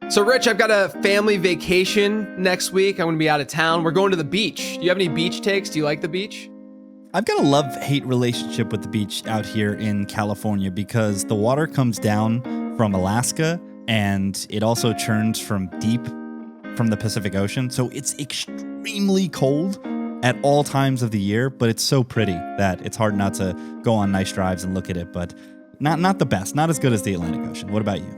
So, Rich, I've got a family vacation next week. I'm going to be out of town. We're going to the beach. Do you have any beach takes? Do you like the beach? I've got a love-hate relationship with the beach out here in California because the water comes down from Alaska and it also churns from deep from the Pacific Ocean. So it's extremely cold at all times of the year, but it's so pretty that it's hard not to go on nice drives and look at it, but not the best, not as good as the Atlantic Ocean. What about you?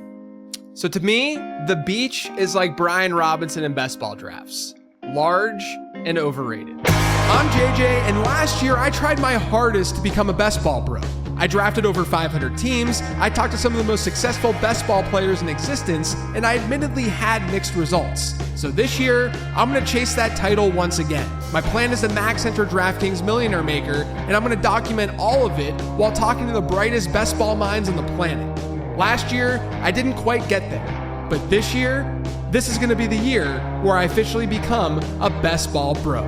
So to me, the beach is like Brian Robinson in best ball drafts. Large and overrated. I'm JJ, and last year I tried my hardest to become a best ball bro. I drafted over 500 teams, I talked to some of the most successful best ball players in existence, and I admittedly had mixed results. So this year, I'm going to chase that title once again. My plan is to max enter DraftKings Millionaire Maker, and I'm going to document all of it while talking to the brightest best ball minds on the planet. Last year, I didn't quite get there, but this year, this is going to be the year where I officially become a best ball bro.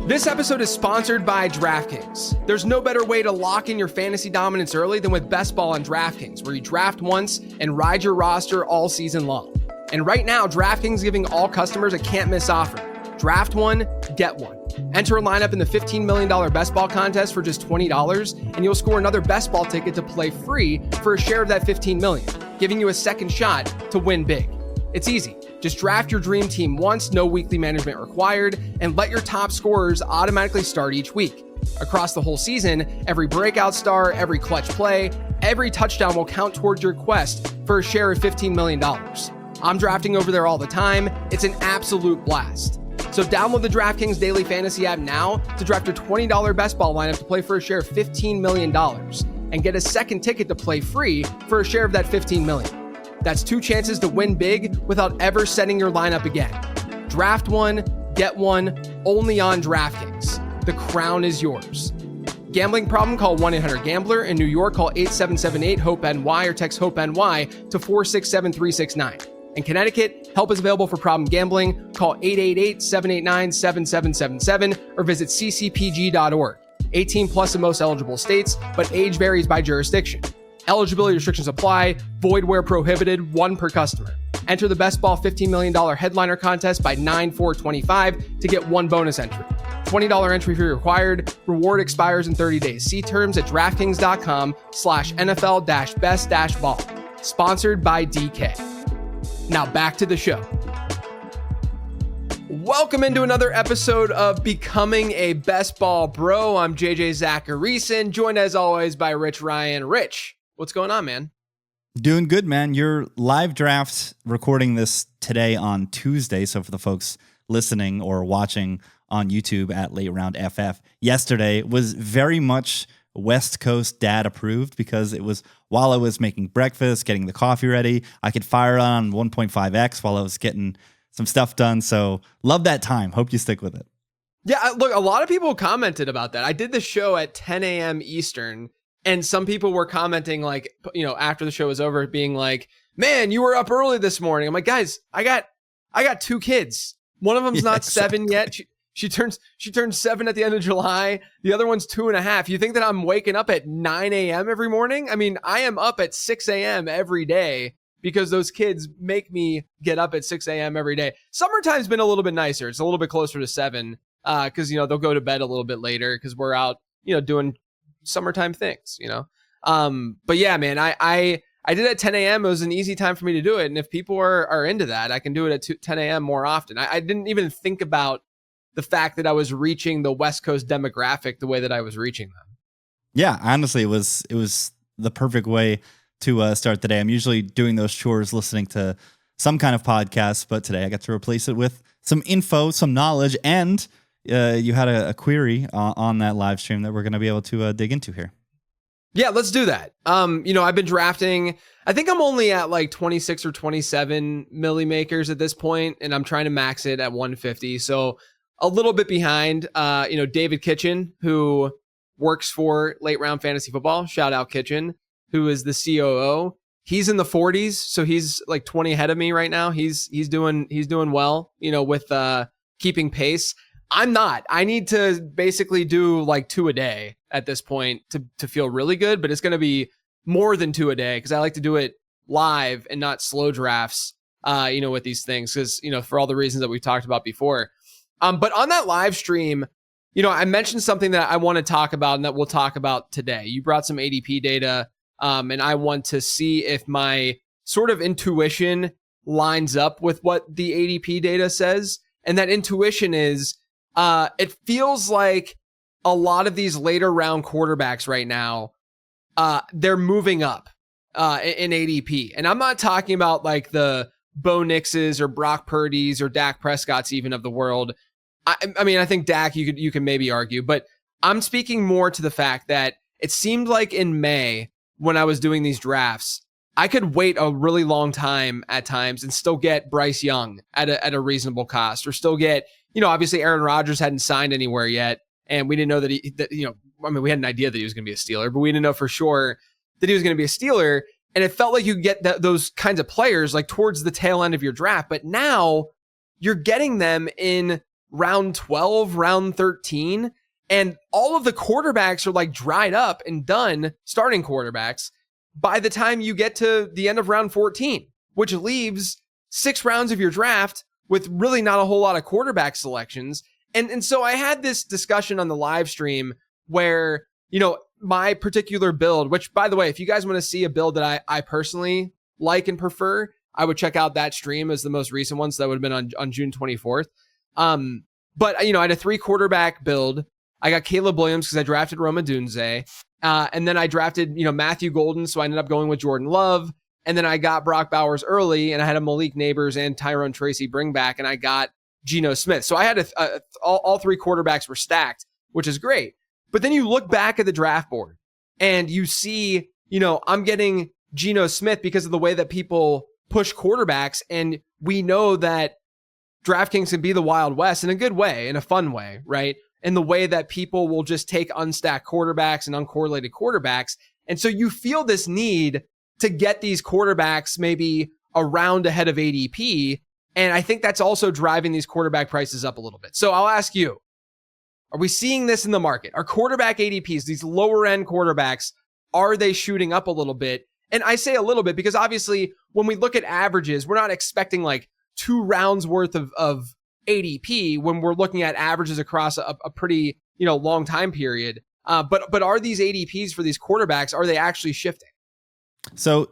This episode is sponsored by DraftKings. There's no better way to lock in your fantasy dominance early than with Best Ball on DraftKings, where you draft once and ride your roster all season long. And right now, DraftKings is giving all customers a can't-miss offer. Draft one, get one. Enter a lineup in the $15 million Best Ball contest for just $20, and you'll score another Best Ball ticket to play free for a share of that $15 million, giving you a second shot to win big. It's easy. Just draft your dream team once, no weekly management required, and let your top scorers automatically start each week. Across the whole season, every breakout star, every clutch play, every touchdown will count towards your quest for a share of $15 million. I'm drafting over there all the time. It's an absolute blast. So download the DraftKings Daily Fantasy app now to draft your $20 best ball lineup to play for a share of $15 million and get a second ticket to play free for a share of that $15 million. That's two chances to win big without ever setting your lineup again. Draft one, get one, only on DraftKings. The crown is yours. Gambling problem? Call 1-800-GAMBLER. In New York, call 877-8-HOPE-NY or text HOPE-NY to 467-369. In Connecticut, help is available for problem gambling. Call 888-789-7777 or visit ccpg.org. 18 plus in most eligible states, but age varies by jurisdiction. Eligibility restrictions apply. Void where prohibited. One per customer. Enter the Best Ball $15 million headliner contest by 9/4/25 to get one bonus entry. $20 entry fee required. Reward expires in 30 days. See terms at DraftKings.com/NFL-best-ball. Sponsored by DK. Now back to the show. Welcome into another episode of Becoming a Best Ball Bro. I'm JJ Zacharyson, joined as always by Rich Ryan. Rich, what's going on, man? Doing good, man. Your live draft recording this today on Tuesday. So for the folks listening or watching on YouTube at Late Round FF, yesterday was very much West Coast dad approved because it was while I was making breakfast, getting the coffee ready. I could fire on 1.5x while I was getting some stuff done. So love that time. Hope you stick with it. Yeah, look, a lot of people commented about that. I did the show at 10 a.m. Eastern, and some people were commenting, like, you know, after the show was over, being like, man, you were up early this morning. I'm like, guys, I got two kids. One of them's not exactly. 7 yet. She turns 7 at the end of July. The other one's 2.5. You think that I'm waking up at 9 a.m. every morning? I mean, I am up at 6 a.m. every day because those kids make me get up at 6 a.m. every day. Summertime's been a little bit nicer. It's a little bit closer to 7 because, you know, they'll go to bed a little bit later because we're out, you know, doing summertime things, you know. But yeah, man, I did it at 10 a.m. It was an easy time for me to do it. And if people are into that, I can do it at 10 a.m. more often. I didn't even think about the fact that I was reaching the West Coast demographic the way that I was reaching them. Yeah, honestly, it was the perfect way to start the day. I'm usually doing those chores, listening to some kind of podcast, but today I got to replace it with some info, some knowledge, and you had a query on that live stream that we're going to be able to dig into here. Yeah, let's do that. You know, I've been drafting. I think I'm only at like 26 or 27 milli makers at this point, and I'm trying to max it at 150. So a little bit behind, you know, David Kitchen, who works for Late Round Fantasy Football. Shout out Kitchen, who is the COO. He's in the 40s, so he's like 20 ahead of me right now. He's doing well, with keeping pace. I'm not. I need to basically do like 2 a day at this point to feel really good, but it's going to be more than 2 a day because I like to do it live and not slow drafts, with these things because, for all the reasons that we've talked about before. But on that live stream, I mentioned something that I want to talk about and that we'll talk about today. You brought some ADP data, and I want to see if my sort of intuition lines up with what the ADP data says. And that intuition is, it feels like a lot of these later round quarterbacks right now, they're moving up in ADP. And I'm not talking about like the Bo Nixes or Brock Purdy's or Dak Prescott's even of the world. I mean, I think Dak, you can maybe argue, but I'm speaking more to the fact that it seemed like in May when I was doing these drafts, I could wait a really long time at times and still get Bryce Young at a reasonable cost, or still get, obviously Aaron Rodgers hadn't signed anywhere yet. And we didn't know that we had an idea that he was going to be a Steeler, but we didn't know for sure that he was going to be a Steeler. And it felt like you could get those kinds of players like towards the tail end of your draft. But now you're getting them in round 12, round 13. And all of the quarterbacks are like dried up and done, starting quarterbacks, by the time you get to the end of round 14, which leaves 6 rounds of your draft with really not a whole lot of quarterback selections. And so I had this discussion on the live stream where, my particular build, which by the way, if you guys want to see a build that I personally like and prefer, I would check out that stream as the most recent one. So that would have been on June 24th. But I had a 3 quarterback build. I got Caleb Williams because I drafted Roma Dunze. And then I drafted, Matthew Golden. So I ended up going with Jordan Love. And then I got Brock Bowers early, and I had a Malik Neighbors and Tyrone Tracy bring back, and I got Geno Smith. So I had all 3 quarterbacks were stacked, which is great. But then you look back at the draft board and you see, I'm getting Geno Smith because of the way that people push quarterbacks. And we know that DraftKings can be the Wild West in a good way, in a fun way, right? In the way that people will just take unstacked quarterbacks and uncorrelated quarterbacks. And so you feel this need to get these quarterbacks maybe a round ahead of ADP. And I think that's also driving these quarterback prices up a little bit. So I'll ask you, are we seeing this in the market? Are quarterback ADPs, these lower end quarterbacks, are they shooting up a little bit? And I say a little bit because obviously when we look at averages, we're not expecting like 2 rounds worth of ADP when we're looking at averages across a pretty, long time period. But are these ADPs for these quarterbacks, are they actually shifting? So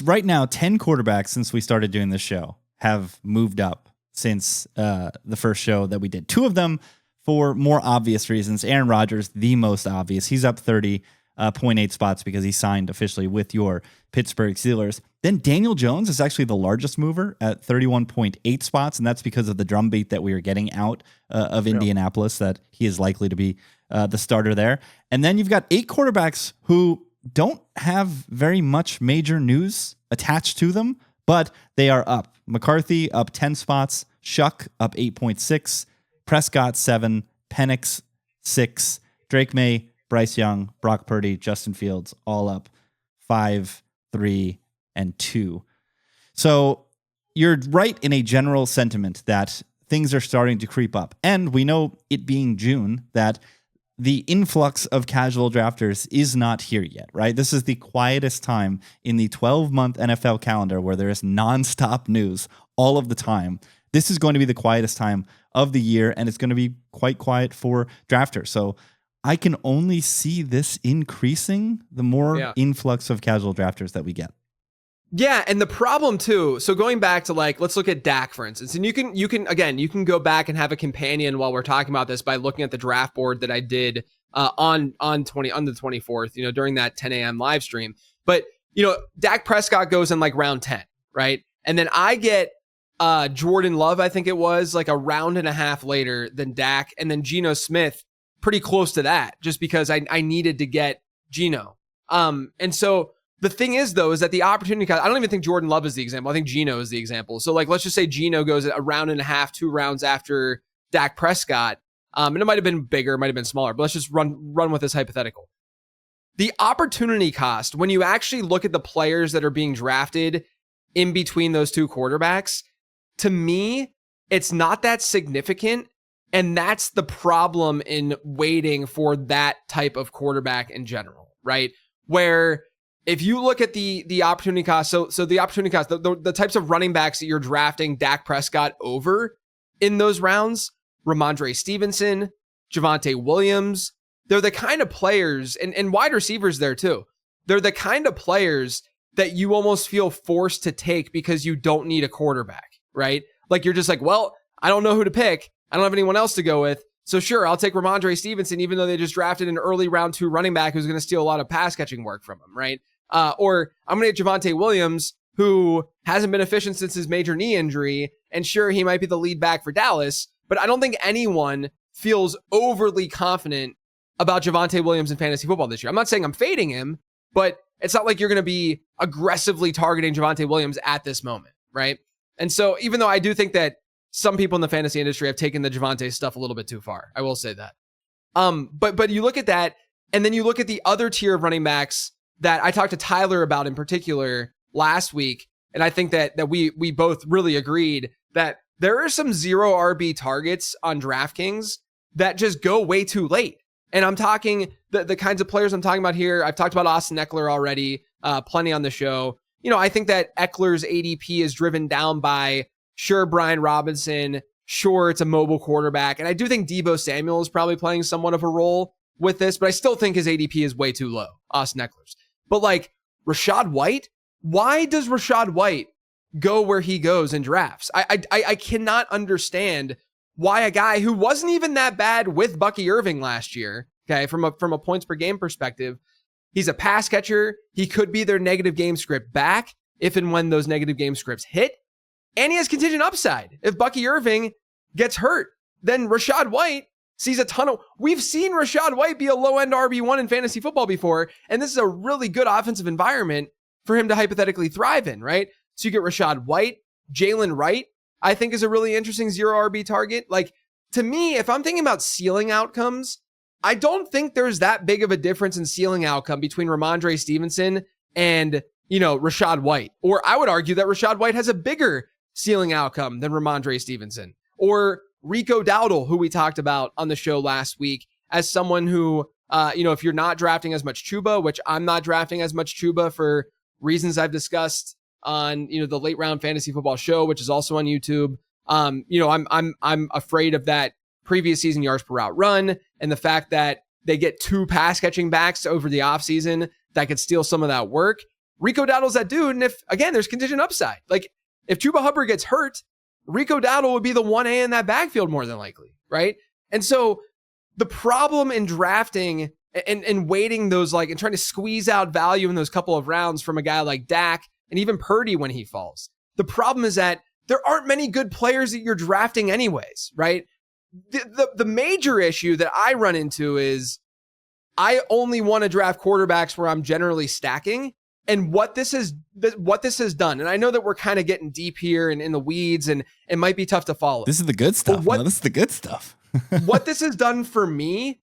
right now, 10 quarterbacks since we started doing this show have moved up since the first show that we did. 2 of them for more obvious reasons. Aaron Rodgers, the most obvious. He's up 30.8 spots because he signed officially with your Pittsburgh Steelers. Then Daniel Jones is actually the largest mover at 31.8 spots, and that's because of the drumbeat that we are getting out of Indianapolis, that he is likely to be the starter there. And then you've got 8 quarterbacks who don't have very much major news attached to them, but they are up. McCarthy up 10 spots, Shuck up 8.6, Prescott 7, Penix 6, Drake May, Bryce Young, Brock Purdy, Justin Fields, all up 5, 3, and 2. So you're right in a general sentiment that things are starting to creep up. And we know, it being June, that the influx of casual drafters is not here yet, right? This is the quietest time in the 12-month NFL calendar where there is nonstop news all of the time. This is going to be the quietest time of the year, and it's going to be quite quiet for drafters. So I can only see this increasing the more influx of casual drafters that we get. Yeah, and the problem too, so going back to let's look at Dak, for instance, and you can go back and have a companion while we're talking about this by looking at the draft board that I did on the 24th, during that 10 a.m. live stream. But, Dak Prescott goes in round 10, right? And then I get Jordan Love, I think it was a round and a half later than Dak, and then Geno Smith pretty close to that, just because I needed to get Geno. And so the thing is, though, is that the opportunity cost, I don't even think Jordan Love is the example. I think Geno is the example. So let's just say Geno goes a round and a half, 2 rounds after Dak Prescott. And it might have been bigger, it might have been smaller, but let's just run with this hypothetical. the opportunity cost, when you actually look at the players that are being drafted in between those two quarterbacks, to me, it's not that significant. And that's the problem in waiting for that type of quarterback in general, right? Where if you look at the opportunity cost, so the opportunity cost, the types of running backs that you're drafting Dak Prescott over in those rounds, Ramondre Stevenson, Javonte Williams, they're the kind of players, and wide receivers there too. They're the kind of players that you almost feel forced to take because you don't need a quarterback, right? Like you're just like, well, I don't know who to pick. I don't have anyone else to go with. So sure, I'll take Ramondre Stevenson, even though they just drafted an early round 2 running back who's going to steal a lot of pass catching work from him, right? Or I'm going to get Javonte Williams, who hasn't been efficient since his major knee injury. And sure, he might be the lead back for Dallas, but I don't think anyone feels overly confident about Javonte Williams in fantasy football this year. I'm not saying I'm fading him, but it's not like you're going to be aggressively targeting Javonte Williams at this moment, right? And so even though I do think that some people in the fantasy industry have taken the Javonte stuff a little bit too far, I will say that. But you look at that, and then you look at the other tier of running backs that I talked to Tyler about in particular last week, and I think that we both really agreed that there are some 0 RB targets on DraftKings that just go way too late. And I'm talking the kinds of players I'm talking about here. I've talked about Austin Eckler already, plenty on the show. You know, I think that Eckler's ADP is driven down by, sure, Brian Robinson. Sure, it's a mobile quarterback. And I do think Deebo Samuel is probably playing somewhat of a role with this, but I still think his ADP is way too low, Austin Eckler's. But like Rachaad White, why does Rachaad White go where he goes in drafts? I cannot understand why a guy who wasn't even that bad with Bucky Irving last year, okay, from a points per game perspective, he's a pass catcher. He could be their negative game script back if and when those negative game scripts hit. And he has contingent upside. If Bucky Irving gets hurt, then Rachaad White sees a ton of... We've seen Rachaad White be a low-end RB1 in fantasy football before, and this is a really good offensive environment for him to hypothetically thrive in, right? So you get Rachaad White. Jalen Wright, I think, is a really interesting 0 RB target. Like, to me, if I'm thinking about ceiling outcomes, I don't think there's that big of a difference in ceiling outcome between Ramondre Stevenson and, Rachaad White. Or I would argue that Rachaad White has a bigger ceiling outcome than Ramondre Stevenson, or Rico Dowdle, who we talked about on the show last week, as someone who, if you're not drafting as much Chuba, which I'm not drafting as much Chuba for reasons I've discussed on, the late round fantasy football show, which is also on YouTube. I'm afraid of that previous season yards per route run and the fact that they get 2 pass catching backs over the offseason that could steal some of that work. Rico Dowdle's that dude. And if, again, there's contingent upside, like, if Chuba Hubbard gets hurt, Rico Dowdle would be the 1A in that backfield more than likely, right? And so the problem in drafting and waiting those, and trying to squeeze out value in those couple of rounds from a guy like Dak and even Purdy when he falls, the problem is that there aren't many good players that you're drafting anyways, right? The major issue that I run into is I only want to draft quarterbacks where I'm generally stacking. And what this has done, and I know that we're kind of getting deep here and in the weeds, and it might be tough to follow. This is the good stuff. This is the good stuff. What this has done for me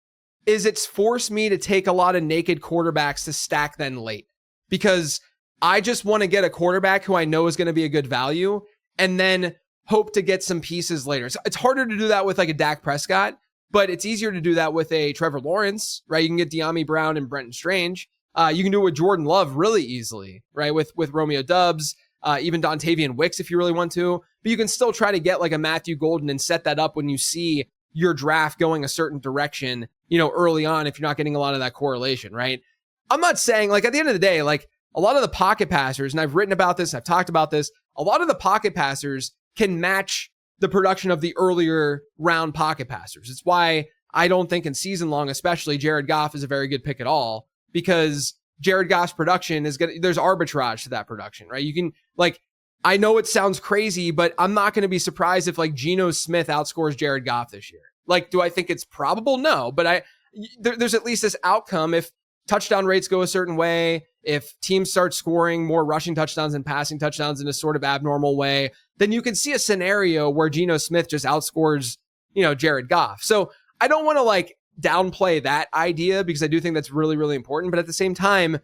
is it's forced me to take a lot of naked quarterbacks to stack then late, because I just want to get a quarterback who I know is going to be a good value and then hope to get some pieces later. So it's harder to do that with like a Dak Prescott, but it's easier to do that with a Trevor Lawrence, right? You can get De'Ami Brown and Brenton Strange. You can do it with Jordan Love really easily, right? With Romeo Doubs, even Dontavian Wicks if you really want to. But you can still try to get like a Matthew Golden and set that up when you see your draft going a certain direction, early on, if you're not getting a lot of that correlation, right? I'm not saying, at the end of the day, a lot of the pocket passers, and I've written about this, I've talked about this, a lot of the pocket passers can match the production of the earlier round pocket passers. It's why I don't think in season long, especially, Jared Goff is a very good pick at all, because Jared Goff's production is good. There's arbitrage to that production, right? You can, I know it sounds crazy, but I'm not going to be surprised if Geno Smith outscores Jared Goff this year. Do I think it's probable? No, but there's at least this outcome. If touchdown rates go a certain way, if teams start scoring more rushing touchdowns and passing touchdowns in a sort of abnormal way, then you can see a scenario where Geno Smith just outscores, Jared Goff. So I don't want to downplay that idea because I do think that's really, really important. But at the same time,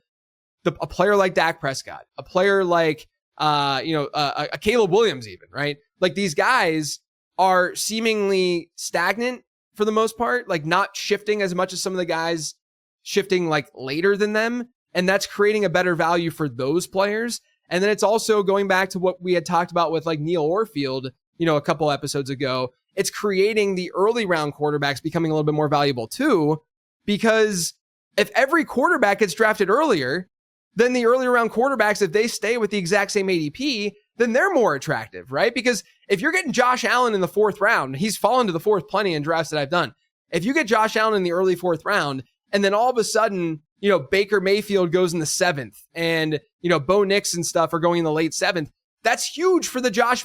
a player like Dak Prescott, a player like, a Caleb Williams even, right? Like these guys are seemingly stagnant for the most part, like not shifting as much as some of the guys shifting like later than them. And that's creating a better value for those players. And then it's also going back to what we had talked about with like Neil Orfield, a couple episodes ago. It's creating the early round quarterbacks becoming a little bit more valuable too, because if every quarterback gets drafted earlier, then the early round quarterbacks, if they stay with the exact same ADP, then they're more attractive, right? Because if you're getting Josh Allen in the 4th round, he's fallen to the 4th plenty in drafts that I've done. If you get Josh Allen in the early 4th round, and then all of a sudden, Baker Mayfield goes in the 7th, and Bo Nix and stuff are going in the late 7th, that's huge for the Josh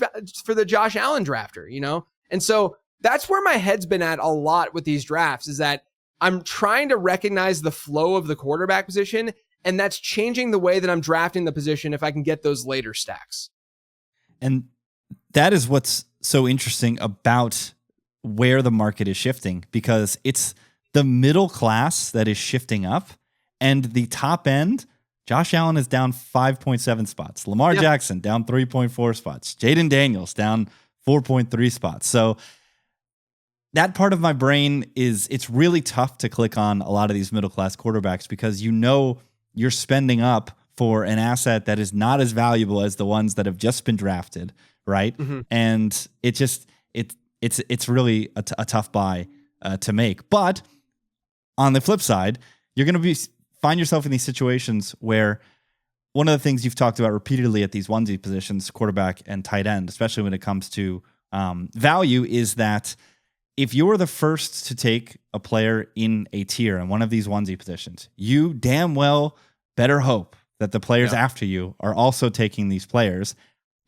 Allen drafter, And so that's where my head's been at a lot with these drafts, is that I'm trying to recognize the flow of the quarterback position, and that's changing the way that I'm drafting the position if I can get those later stacks. And that is what's so interesting about where the market is shifting, because it's the middle class that is shifting up, and the top end, Josh Allen is down 5.7 spots. Lamar Jackson down 3.4 spots. Jaden Daniels down 4.3 spots. So that part of my brain it's really tough to click on a lot of these middle class quarterbacks, because you're spending up for an asset that is not as valuable as the ones that have just been drafted, right? Mm-hmm. And it's really a tough buy to make. But on the flip side, you're going to find yourself in these situations where one of the things you've talked about repeatedly at these onesie positions, quarterback and tight end, especially when it comes to value, is that if you're the first to take a player in a tier in one of these onesie positions, you damn well better hope that the players after you are also taking these players.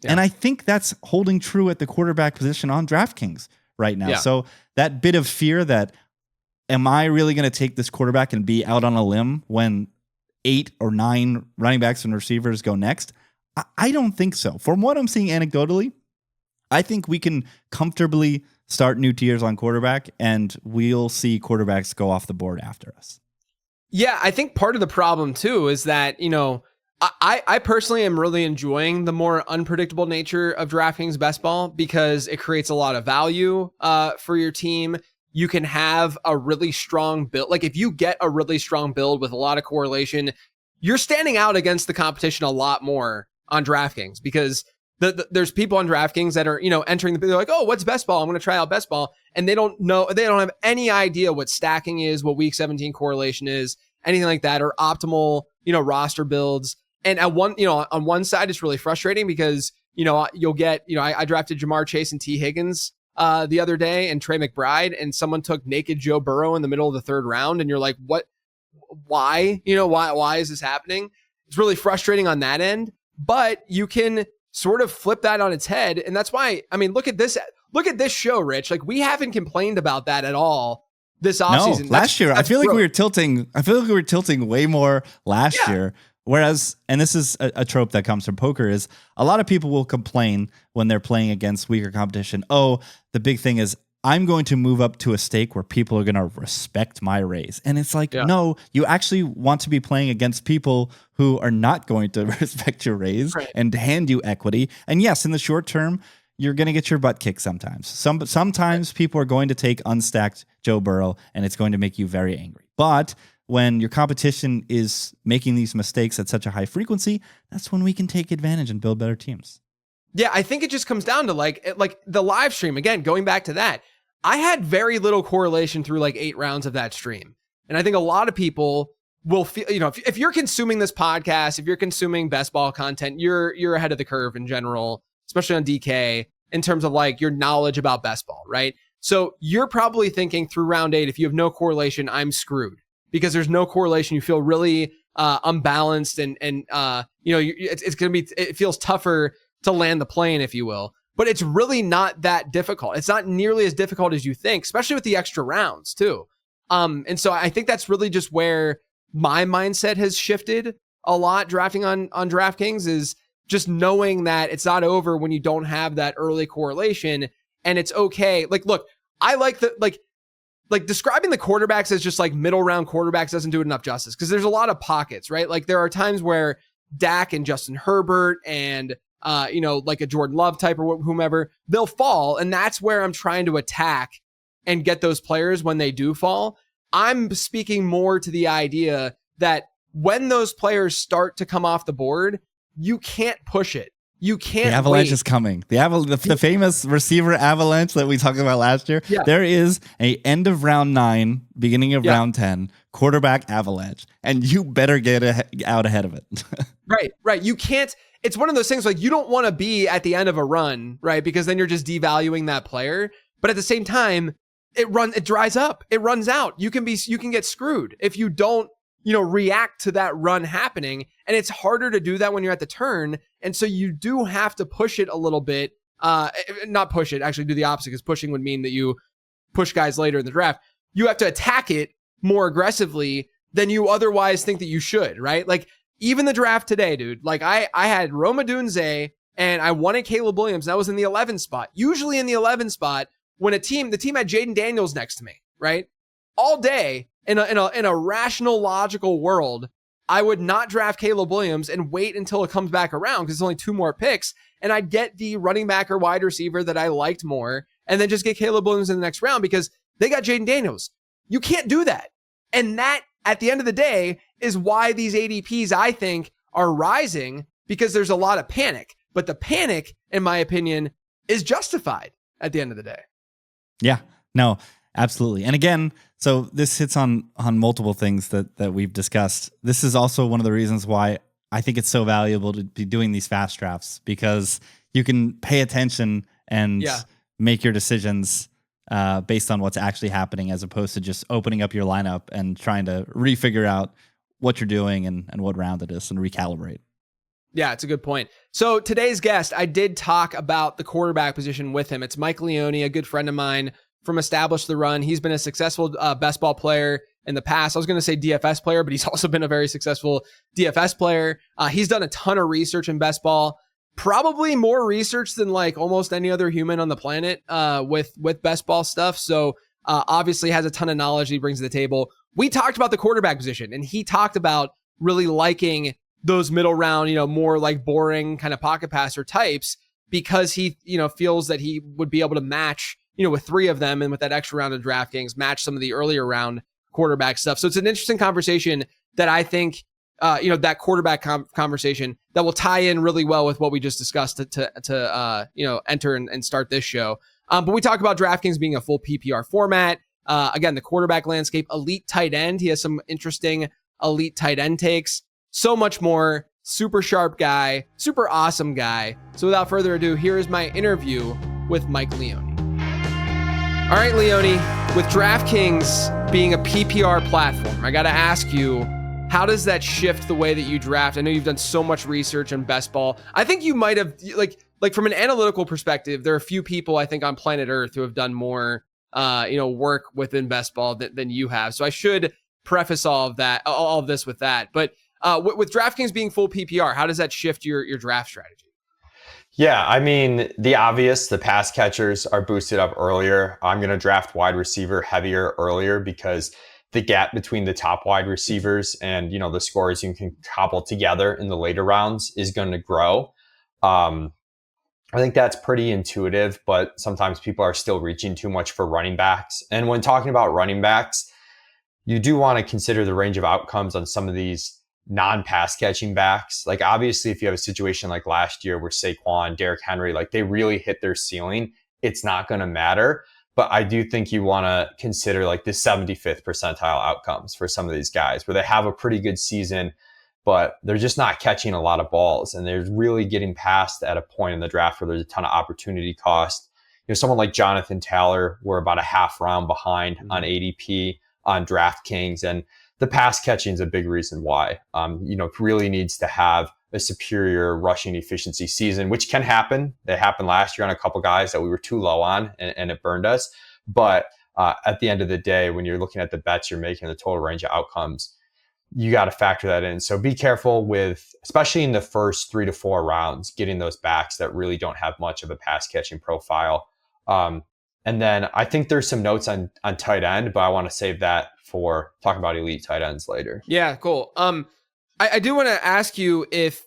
Yeah. And I think that's holding true at the quarterback position on DraftKings right now. Yeah. So that bit of fear that, am I really going to take this quarterback and be out on a limb when 8 or 9 running backs and receivers go next? I don't think so. From what I'm seeing anecdotally, I think we can comfortably start new tiers on quarterback, and we'll see quarterbacks go off the board after us. Yeah, I think part of the problem too is that, I personally am really enjoying the more unpredictable nature of DraftKings best ball, because it creates a lot of value for your team. You can have a really strong build. Like if you get a really strong build with a lot of correlation, you're standing out against the competition a lot more on DraftKings, because there's people on DraftKings that are, entering they're like, oh, what's best ball? I'm going to try out best ball. And they don't have any idea what stacking is, what week 17 correlation is, anything like that, or optimal, roster builds. And at on one side, it's really frustrating because, you'll get, I drafted Jamar Chase and T Higgins the other day and Trey McBride, and someone took naked Joe Burrow in the middle of the 3rd round. And you're like, what, why, why is this happening? It's really frustrating on that end, but you can sort of flip that on its head. And that's why, look at this show, Rich. Like, we haven't complained about that at all this offseason. No, last year, I feel like we were tilting way more last year. Whereas, and this is a trope that comes from poker, is a lot of people will complain when they're playing against weaker competition. Oh, the big thing is, I'm going to move up to a stake where people are going to respect my raise. And it's like, no, you actually want to be playing against people who are not going to respect your raise and hand you equity. And yes, in the short term, you're going to get your butt kicked sometimes. Sometimes people are going to take unstacked Joe Burrow, and it's going to make you very angry. But when your competition is making these mistakes at such a high frequency, that's when we can take advantage and build better teams. Yeah, I think it just comes down to like the live stream. Again, going back to that, I had very little correlation through like 8 rounds of that stream. And I think a lot of people will feel, if you're consuming this podcast, if you're consuming best ball content, you're ahead of the curve in general, especially on DK, in terms of like your knowledge about best ball, right? So you're probably thinking through round 8, if you have no correlation, I'm screwed, because there's no correlation. You feel really unbalanced, and it's going to be, it feels tougher to land the plane, if you will. But it's really not that difficult. It's not nearly as difficult as you think, especially with the extra rounds too. And so I think that's really just where my mindset has shifted a lot drafting on DraftKings, is just knowing that it's not over when you don't have that early correlation, and it's okay. Like, look, I like like describing the quarterbacks as just like middle round quarterbacks doesn't do it enough justice, because there's a lot of pockets, right? Like there are times where Dak and Justin Herbert and like a Jordan Love type or whomever, they'll fall. And that's where I'm trying to attack and get those players when they do fall. I'm speaking more to the idea that when those players start to come off the board, you can't push it. You can't. The avalanche is coming. The famous receiver avalanche that we talked about last year. Yeah. There is a end of round 9, beginning of round 10 quarterback avalanche, and you better get out ahead of it. Right. You can't. It's one of those things like you don't want to be at the end of a run, right? Because then you're just devaluing that player. But at the same time, it dries up. It runs out. You can get screwed if you don't, react to that run happening. And it's harder to do that when you're at the turn. And so you do have to push it a little bit. Not push it, actually do the opposite, because pushing would mean that you push guys later in the draft. You have to attack it more aggressively than you otherwise think that you should, right? Like even the draft today, dude, like I had Rome Odunze and I wanted Caleb Williams. And that was in the 11 spot. Usually in the 11 spot, when the team had Jaden Daniels next to me, right? All day in a rational, logical world, I would not draft Caleb Williams and wait until it comes back around because it's only 2 more picks. And I'd get the running back or wide receiver that I liked more and then just get Caleb Williams in the next round because they got Jaden Daniels. You can't do that. And that, at the end of the day, is why these ADPs, I think, are rising, because there's a lot of panic. But the panic, in my opinion, is justified at the end of the day. Yeah, no, absolutely. And again, so this hits on multiple things that we've discussed. This is also one of the reasons why I think it's so valuable to be doing these fast drafts, because you can pay attention and make your decisions based on what's actually happening, as opposed to just opening up your lineup and trying to refigure out what you're doing and what round it is and recalibrate. Yeah, it's a good point. So today's guest, I did talk about the quarterback position with him. It's Mike Leone, a good friend of mine from Establish the Run. He's been a successful best ball player in the past. I was going to say DFS player, but he's also been a very successful DFS player. He's done a ton of research in best ball, probably more research than like almost any other human on the planet with best ball stuff. So obviously has a ton of knowledge he brings to the table. We talked about the quarterback position, and he talked about really liking those middle round, more like boring kind of pocket passer types, because he, feels that he would be able to match, with 3 of them, and with that extra round of DraftKings, match some of the earlier round quarterback stuff. So it's an interesting conversation that I think, that quarterback conversation that will tie in really well with what we just discussed to enter and start this show. But we talk about DraftKings being a full PPR format. Again, the quarterback landscape, elite tight end. He has some interesting elite tight end takes. So much more. Super sharp guy, super awesome guy. So without further ado, here is my interview with Mike Leone. All right, Leone, with DraftKings being a PPR platform, I got to ask you, how does that shift the way that you draft? I know you've done so much research on best ball. I think you might have, like from an analytical perspective, there are a few people I think on planet Earth who have done more, work within best ball than you have. So I should preface all of this with that. But with DraftKings being full PPR, how does that shift your draft strategy? Yeah, I mean, the pass catchers are boosted up earlier. I'm going to draft wide receiver heavier earlier, because the gap between the top wide receivers and, the scores you can cobble together in the later rounds is going to grow. I think that's pretty intuitive, but sometimes people are still reaching too much for running backs. And when talking about running backs, you do want to consider the range of outcomes on some of these non-pass catching backs. Like obviously, if you have a situation like last year where Saquon, Derrick Henry, like they really hit their ceiling, it's not going to matter. But I do think you want to consider like the 75th percentile outcomes for some of these guys where they have a pretty good season, but they're just not catching a lot of balls. And they're really getting past at a point in the draft where there's a ton of opportunity cost. Someone like Jonathan Taylor, we're about a half round behind on ADP on DraftKings. And the pass catching is a big reason why. Really needs to have a superior rushing efficiency season, which can happen. It happened last year on a couple guys that we were too low on, and it burned us. But at the end of the day, when you're looking at the bets you're making, the total range of outcomes, you got to factor that in. So be careful with, especially in the first 3 to 4 rounds, getting those backs that really don't have much of a pass catching profile. And then I think there's some notes on tight end, but I want to save that for talking about elite tight ends later. Yeah, cool. I do want to ask you if,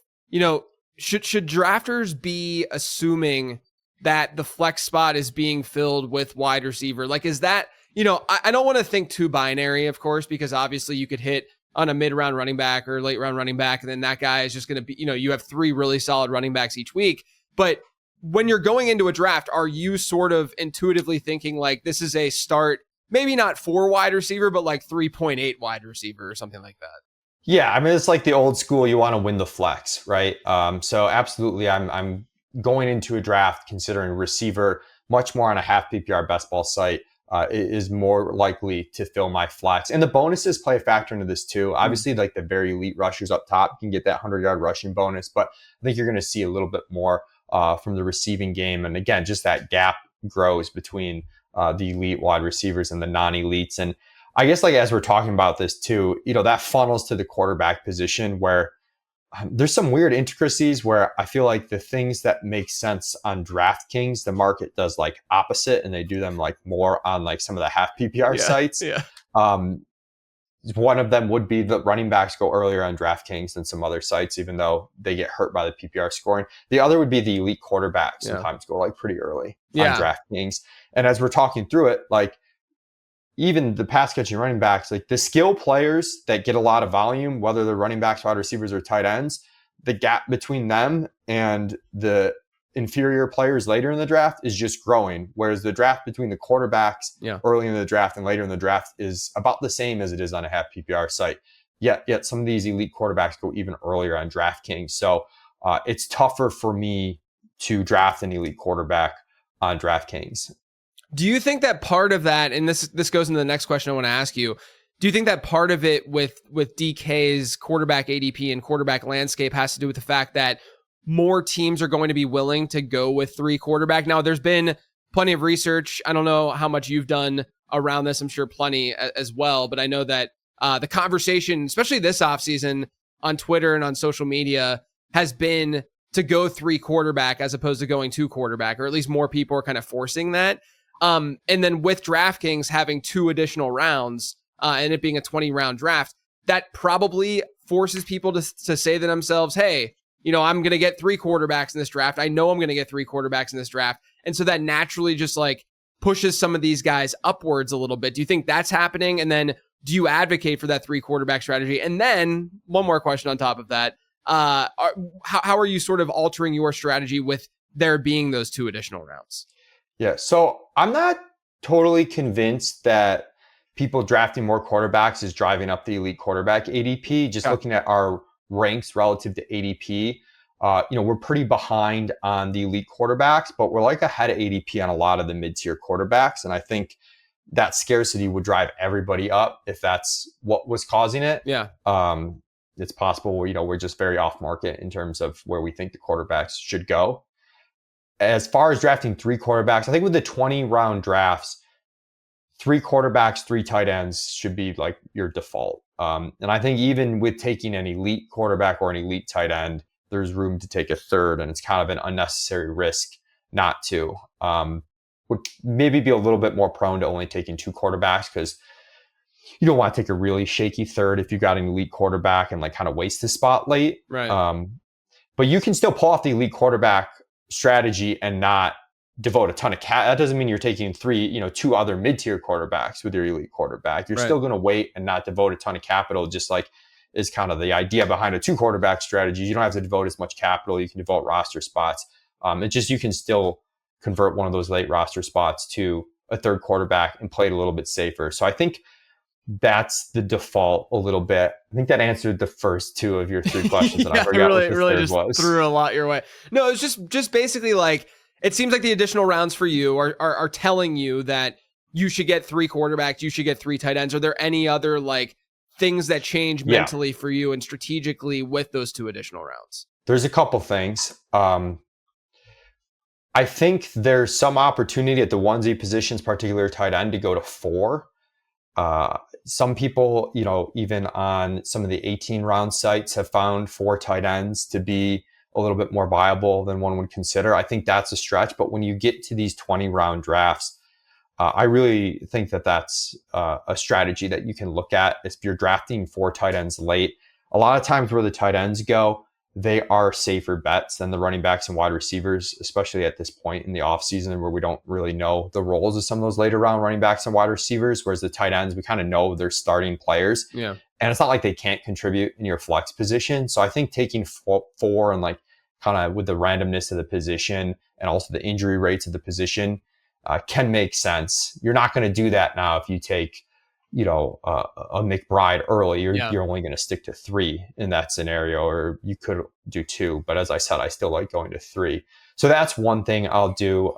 should drafters be assuming that the flex spot is being filled with wide receiver? Like, is that, I don't want to think too binary, of course, because obviously you could hit on a mid-round running back or late-round running back, and then that guy is just going to be, you have 3 really solid running backs each week. But when you're going into a draft, are you sort of intuitively thinking like this is a start, maybe not 4 wide receiver, but like 3.8 wide receiver or something like that? Yeah, I mean, it's like the old school, you want to win the flex, right? So absolutely, I'm going into a draft considering receiver much more on a half PPR best ball site is more likely to fill my flex. And the bonuses play a factor into this too. Obviously, like the very elite rushers up top can get that 100-yard rushing bonus, but I think you're going to see a little bit more from the receiving game. And again, just that gap grows between the elite wide receivers and the non-elites. And I guess like as we're talking about this too, that funnels to the quarterback position where there's some weird intricacies where I feel like the things that make sense on DraftKings, the market does like opposite, and they do them like more on like some of the half PPR sites. Yeah. One of them would be the running backs go earlier on DraftKings than some other sites, even though they get hurt by the PPR scoring. The other would be the elite quarterbacks sometimes go like pretty early on DraftKings. And as we're talking through it, like even the pass catching running backs, like the skill players that get a lot of volume, whether they're running backs, wide receivers, or tight ends, the gap between them and the inferior players later in the draft is just growing. Whereas the draft between the quarterbacks early in the draft and later in the draft is about the same as it is on a half PPR site. Yet some of these elite quarterbacks go even earlier on DraftKings. So it's tougher for me to draft an elite quarterback on DraftKings. Do you think that part of that, and this goes into the next question I want to ask you, do you think that part of it with DK's quarterback ADP and quarterback landscape has to do with the fact that more teams are going to be willing to go with 3 quarterback? Now, there's been plenty of research. I don't know how much you've done around this. I'm sure plenty as well, but I know that the conversation, especially this offseason on Twitter and on social media, has been to go 3 quarterback as opposed to going 2 quarterback, or at least more people are kind of forcing that. And then with DraftKings having 2 additional rounds and it being a 20-round draft, that probably forces people to say to themselves, hey, I'm going to get 3 quarterbacks in this draft. I know I'm going to get 3 quarterbacks in this draft. And so that naturally just like pushes some of these guys upwards a little bit. Do you think that's happening? And then do you advocate for that 3 quarterback strategy? And then one more question on top of that. How are you sort of altering your strategy with there being those 2 additional rounds? Yeah, so I'm not totally convinced that people drafting more quarterbacks is driving up the elite quarterback ADP. Just looking at our ranks relative to ADP, we're pretty behind on the elite quarterbacks, but we're like ahead of ADP on a lot of the mid-tier quarterbacks. And I think that scarcity would drive everybody up if that's what was causing it. Yeah. It's possible, we're just very off market in terms of where we think the quarterbacks should go. As far as drafting 3 quarterbacks, I think with the 20-round drafts, 3 quarterbacks, 3 tight ends should be like your default. And I think even with taking an elite quarterback or an elite tight end, there's room to take a third, and it's kind of an unnecessary risk not to. Would maybe be a little bit more prone to only taking 2 quarterbacks because you don't want to take a really shaky third if you got an elite quarterback and like kind of waste the spot late. Right. But you can still pull off the elite quarterback strategy and not devote a ton of that doesn't mean you're taking 2 other mid-tier quarterbacks with your elite quarterback. You're still going to wait and not devote a ton of capital, just like is kind of the idea behind a 2 quarterback strategy. You don't have to devote as much capital. You can devote roster spots. You can still convert one of those late roster spots to a third quarterback and play it a little bit safer. So I think that's the default a little bit. I think that answered the first 2 of your 3 questions. And I forgot what the third just was. Threw a lot your way. No, it's just basically like, it seems like the additional rounds for you are telling you that you should get 3 quarterbacks, you should get 3 tight ends. Are there any other like things that change mentally for you and strategically with those 2 additional rounds? There's a couple things. I think there's some opportunity at the onesie positions, particularly tight end, to go to 4. Some people, even on some of the 18-round sites have found 4 tight ends to be a little bit more viable than one would consider. I think that's a stretch, but when you get to these 20-round drafts, I really think that that's a strategy that you can look at if you're drafting 4 tight ends late. A lot of times where the tight ends go, they are safer bets than the running backs and wide receivers, especially at this point in the offseason where we don't really know the roles of some of those later round running backs and wide receivers, whereas the tight ends, we kind of know they're starting players. Yeah. And it's not like they can't contribute in your flex position. So I think taking 4 and like kind of with the randomness of the position and also the injury rates of the position can make sense. You're not going to do that now if you take a McBride early, you're only going to stick to 3 in that scenario, or you could do 2. But as I said, I still like going to 3. So that's one thing I'll do.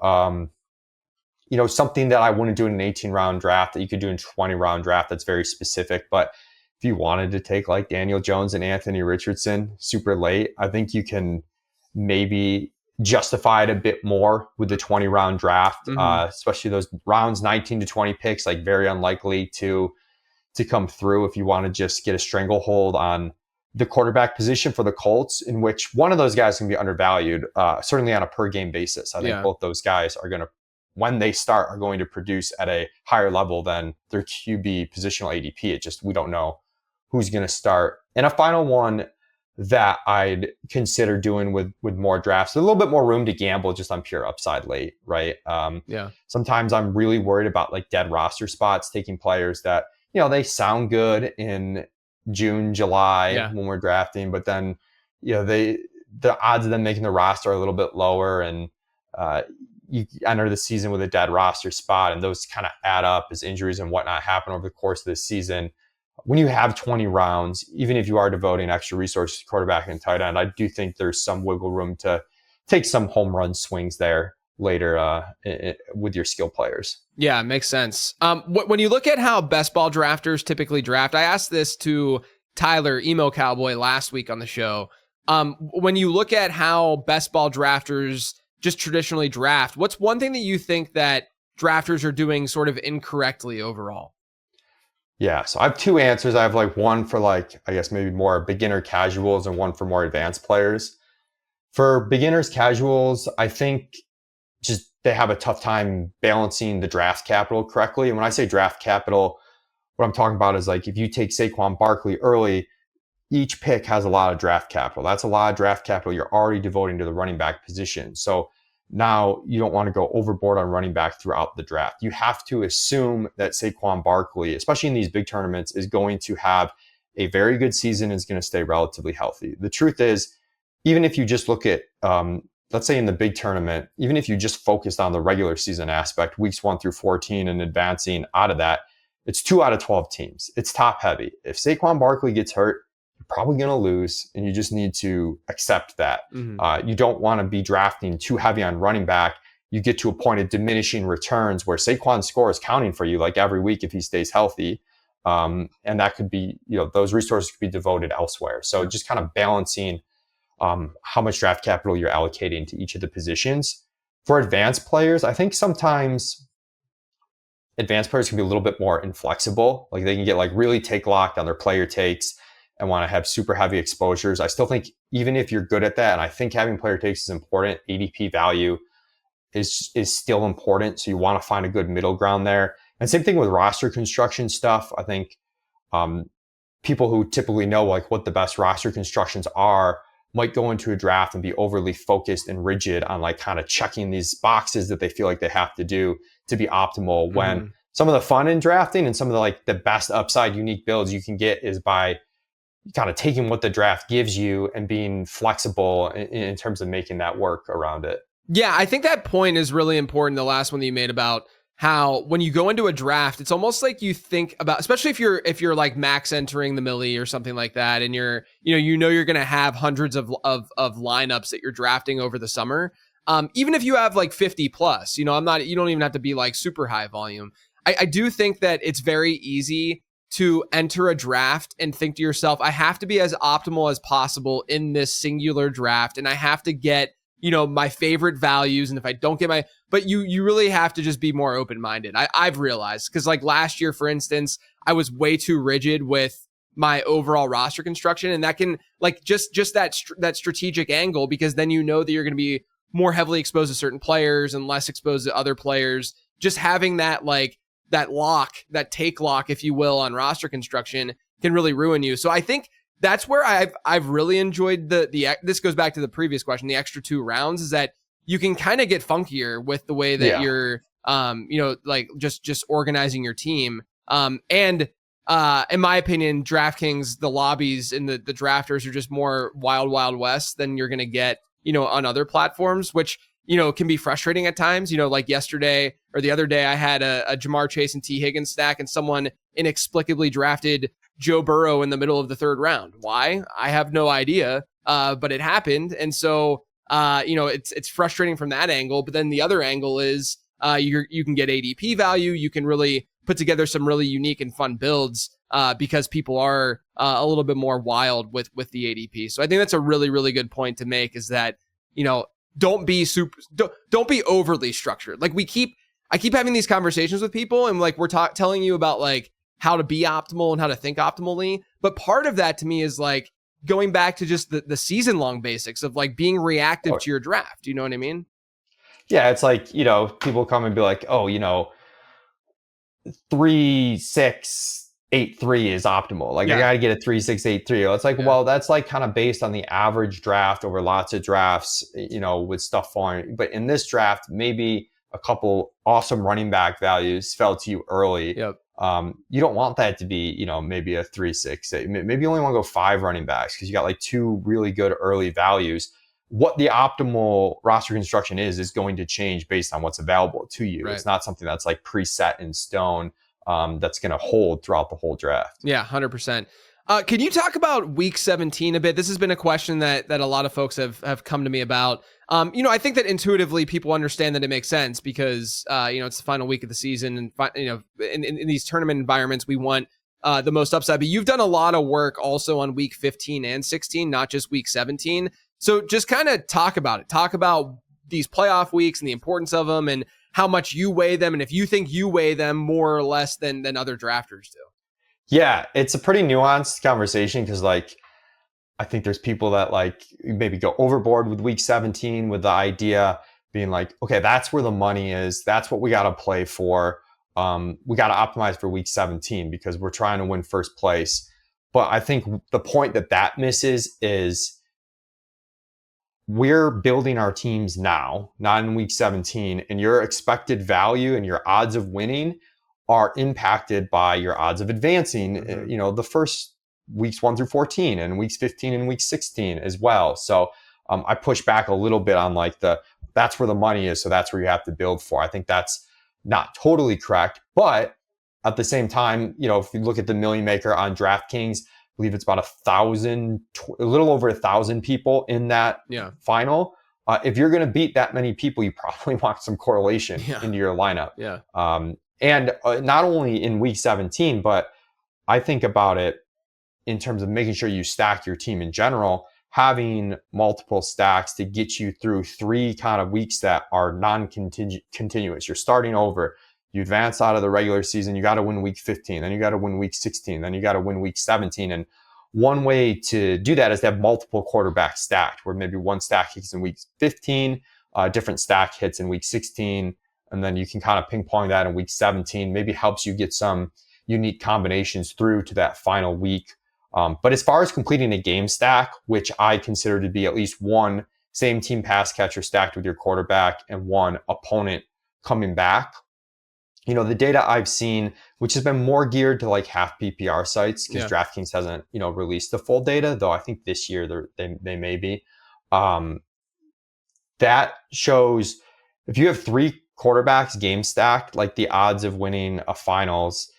Something that I wouldn't do in an 18-round draft that you could do in 20-round draft that's very specific. But if you wanted to take like Daniel Jones and Anthony Richardson super late, I think you can maybe justify it a bit more with the 20-round draft, especially those rounds 19 to 20 picks, like very unlikely to come through if you want to just get a stranglehold on the quarterback position for the Colts, in which one of those guys can be undervalued, certainly on a per game basis. I think both those guys are going to, when they start, are going to produce at a higher level than their QB positional ADP. We don't know who's going to start. And a final one that I'd consider doing with more drafts, a little bit more room to gamble just on pure upside late, right? Sometimes I'm really worried about like dead roster spots, taking players that, they sound good in June, July when we're drafting, but then, the odds of them making the roster are a little bit lower, and you enter the season with a dead roster spot, and those kind of add up as injuries and whatnot happen over the course of this season. When you have 20 rounds, even if you are devoting extra resources to quarterback and tight end, I do think there's some wiggle room to take some home run swings there later with your skill players. Yeah, makes sense. When you look at how best ball drafters typically draft, I asked this to Tyler, Emo Cowboy, last week on the show. When you look at how best ball drafters just traditionally draft, what's one thing that you think that drafters are doing sort of incorrectly overall? Yeah, so I have 2 answers. I have like one for like, I guess maybe more beginner casuals and one for more advanced players. For beginners casuals, I think just they have a tough time balancing the draft capital correctly. And when I say draft capital, what I'm talking about is like if you take Saquon Barkley early, each pick has a lot of draft capital. That's a lot of draft capital you're already devoting to the running back position. So now you don't want to go overboard on running back throughout the draft. You have to assume that Saquon Barkley, especially in these big tournaments, is going to have a very good season and is going to stay relatively healthy. The truth is, even if you just look at, let's say in the big tournament, even if you just focused on the regular season aspect, weeks 1 through 14 and advancing out of that, it's 2 out of 12 teams. It's top heavy. If Saquon Barkley gets hurt, you're probably going to lose, and you just need to accept that. You don't want to be drafting too heavy on running back. You get to a point of diminishing returns where Saquon's score is counting for you like every week if he stays healthy. And that could be, those resources could be devoted elsewhere. So just kind of balancing how much draft capital you're allocating to each of the positions. For advanced players, I think sometimes advanced players can be a little bit more inflexible. Like they can get like really take locked on their player takes and want to have super heavy exposures. I still think even if you're good at that, and I think having player takes is important, ADP value is still important. So you want to find a good middle ground there. And same thing with roster construction stuff. I think people who typically know like what the best roster constructions are might go into a draft and be overly focused and rigid on like kind of checking these boxes that they feel like they have to do to be optimal, when some of the fun in drafting and some of the like the best upside unique builds you can get is by kind of taking what the draft gives you and being flexible in terms of making that work around it. Yeah, I think that point is really important. The last one that you made about how when you go into a draft, it's almost like you think about, especially if you're like max entering the millie or something like that, and you're you're going to have hundreds of lineups that you're drafting over the summer. Even if you have like 50 plus, you don't even have to be like super high volume. I do think that it's very easy to enter a draft and think to yourself, I have to be as optimal as possible in this singular draft, and I have to get my favorite values. And if I don't get but you really have to just be more open-minded. I've realized, because like last year, for instance, I was way too rigid with my overall roster construction, and that can like just that strategic angle, because then that you're going to be more heavily exposed to certain players and less exposed to other players. just having that that take lock, if you will, on roster construction can really ruin you. So I think that's where I've really enjoyed this goes back to the previous question, the extra 2 rounds, is that you can kind of get funkier with the way that you're just organizing your team. And in my opinion, DraftKings, the lobbies and the drafters are just more wild west than you're going to get, on other platforms, which, can be frustrating at times. Like yesterday or the other day, I had a Jamar Chase and T Higgins stack, and someone inexplicably drafted Joe Burrow in the middle of the 3rd round. Why? I have no idea, but it happened. And so, it's frustrating from that angle. But then the other angle is you can get ADP value. You can really put together some really unique and fun builds because people are a little bit more wild with the ADP. So I think that's a really, really good point to make, is that, don't be overly structured. Like I keep having these conversations with people, and like we're telling you about like how to be optimal and how to think optimally. But part of that to me is like going back to just the season long basics of like being reactive to your draft. You know what I mean? Yeah, it's like, people come and be like, 3-6-8-3 is optimal. Like I got to get a 3-6-8-3. It's like, well, that's like kind of based on the average draft over lots of drafts, with stuff falling. But in this draft, maybe a couple awesome running back values fell to you early. Yep. You don't want that to be, maybe a 3-6. Maybe you only want to go 5 running backs because you got like 2 really good early values. What the optimal roster construction is going to change based on what's available to you. Right. It's not something that's like preset in stone that's going to hold throughout the whole draft. Yeah, 100%. Can you talk about week 17 a bit? This has been a question that a lot of folks have come to me about. I think that intuitively people understand that it makes sense because, it's the final week of the season, and, in these tournament environments, we want the most upside. But you've done a lot of work also on week 15 and 16, not just week 17. So just kind of talk about it. Talk about these playoff weeks and the importance of them and how much you weigh them, and if you think you weigh them more or less than other drafters do. Yeah, it's a pretty nuanced conversation because, like, I think there's people that like maybe go overboard with week 17 with the idea being like, okay, that's where the money is. That's what we got to play for. We got to optimize for week 17 because we're trying to win first place. But I think the point that misses is we're building our teams now, not in week 17, and your expected value and your odds of winning are impacted by your odds of advancing, the first weeks 1 through 14 and weeks 15 and week 16 as well. So I push back a little bit on like that's where the money is. So that's where you have to build for. I think that's not totally correct, but at the same time, if you look at the Million Maker on DraftKings, I believe it's about 1,000, a little over 1,000 people in that final. If you're going to beat that many people, you probably want some correlation into your lineup. Yeah. And not only in week 17, but I think about it in terms of making sure you stack your team in general, having multiple stacks to get you through 3 kind of weeks that are non-continuous. You're starting over. You advance out of the regular season, you got to win week 15, then you got to win week 16, then you got to win week 17. And one way to do that is to have multiple quarterbacks stacked, where maybe one stack hits in week 15, a different stack hits in week 16, and then you can kind of ping pong that in week 17. Maybe helps you get some unique combinations through to that final week. But as far as completing a game stack, which I consider to be at least one same team pass catcher stacked with your quarterback and one opponent coming back, the data I've seen, which has been more geared to like half PPR sites because DraftKings hasn't, released the full data, though I think this year they may be. That shows if you have 3 quarterbacks game stacked, like the odds of winning a finals,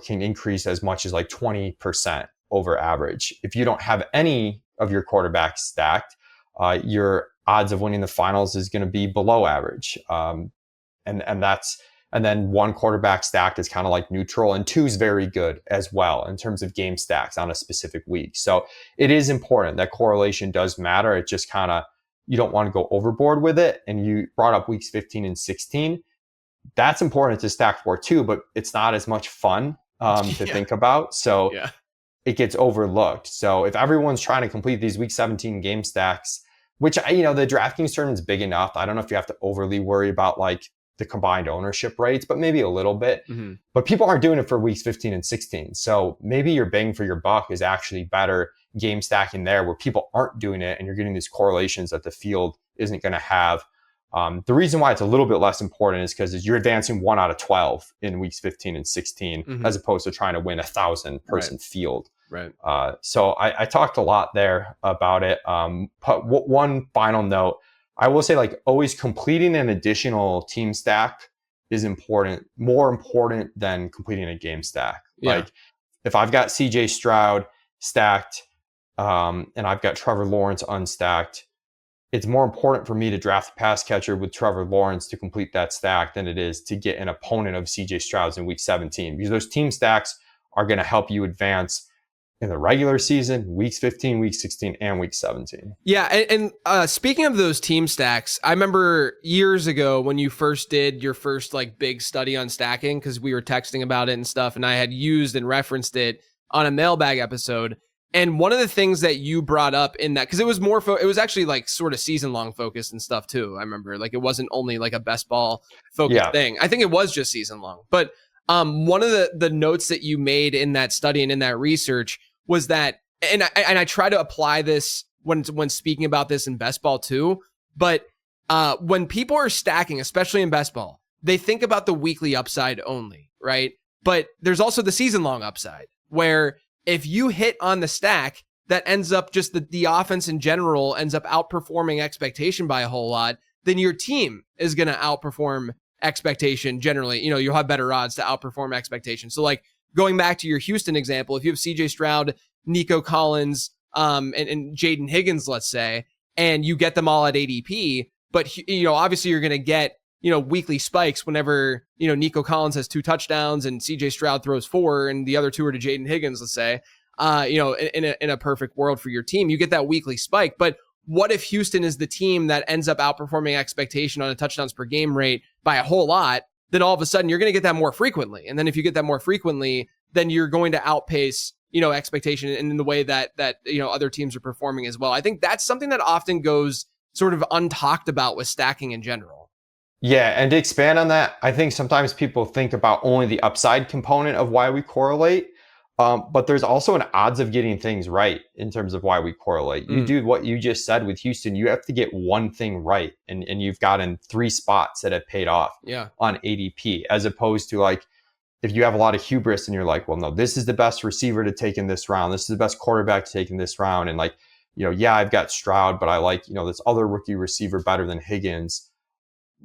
can increase as much as like 20% over average. If you don't have any of your quarterbacks stacked, your odds of winning the finals is going to be below average. And then 1 quarterback stacked is kind of like neutral, and 2 is very good as well in terms of game stacks on a specific week. So it is important that correlation does matter. It just kind of, you don't want to go overboard with it. And you brought up weeks 15 and 16. That's important to stack for too, but it's not as much fun to think about. So it gets overlooked. So if everyone's trying to complete these week 17 game stacks, which, the DraftKings tournament's big enough, I don't know if you have to overly worry about like the combined ownership rates, but maybe a little bit. Mm-hmm. But people aren't doing it for weeks 15 and 16. So maybe your bang for your buck is actually better game stacking there where people aren't doing it and you're getting these correlations that the field isn't going to have. The reason why it's a little bit less important is because you're advancing 1 out of 12 in weeks 15 and 16, as opposed to trying to win 1,000-person field. Right. So I talked a lot there about it. But one final note, I will say, like, always completing an additional team stack is more important than completing a game stack. Yeah. Like, if I've got CJ Stroud stacked and I've got Trevor Lawrence unstacked, it's more important for me to draft a pass catcher with Trevor Lawrence to complete that stack than it is to get an opponent of CJ Stroud's in week 17, because those team stacks are going to help you advance in the regular season, weeks 15, week 16, and week 17. Yeah, and speaking of those team stacks, I remember years ago when you first did your first like big study on stacking, because we were texting about it and stuff, and I had used and referenced it on a mailbag episode. And one of the things that you brought up in that, because it was more, it was actually like sort of season long focused and stuff too. I remember, like, it wasn't only like a best ball focused thing. I think it was just season long. But one of the notes that you made in that study and in that research was that, and I try to apply this when speaking about this in best ball too. But when people are stacking, especially in best ball, they think about the weekly upside only, right? But there's also the season long upside, where if you hit on the stack, that ends up just the offense in general ends up outperforming expectation by a whole lot, then your team is going to outperform expectation generally. You know, you'll have better odds to outperform expectation. So like going back to your Houston example, if you have CJ Stroud, Nico Collins, and Jaden Higgins, let's say, and you get them all at ADP, but you know, obviously you're going to get, you know, weekly spikes whenever, you know, Nico Collins has 2 touchdowns and CJ Stroud throws 4 and the other 2 are to Jaden Higgins, let's say, you know, in a perfect world for your team, you get that weekly spike. But what if Houston is the team that ends up outperforming expectation on a touchdowns per game rate by a whole lot? Then all of a sudden you're going to get that more frequently. And then if you get that more frequently, then you're going to outpace, you know, expectation in the way that, you know, other teams are performing as well. I think that's something that often goes sort of untalked about with stacking in general. Yeah, and to expand on that, I think sometimes people think about only the upside component of why we correlate, but there's also an odds of getting things right in terms of why we correlate. You do what you just said with Houston, you have to get one thing right, and you've gotten 3 spots that have paid off on ADP, as opposed to like, if you have a lot of hubris and you're like, well, no, this is the best receiver to take in this round, this is the best quarterback to take in this round, and like, you know, yeah, I've got Stroud, but I like, you know, this other rookie receiver better than Higgins.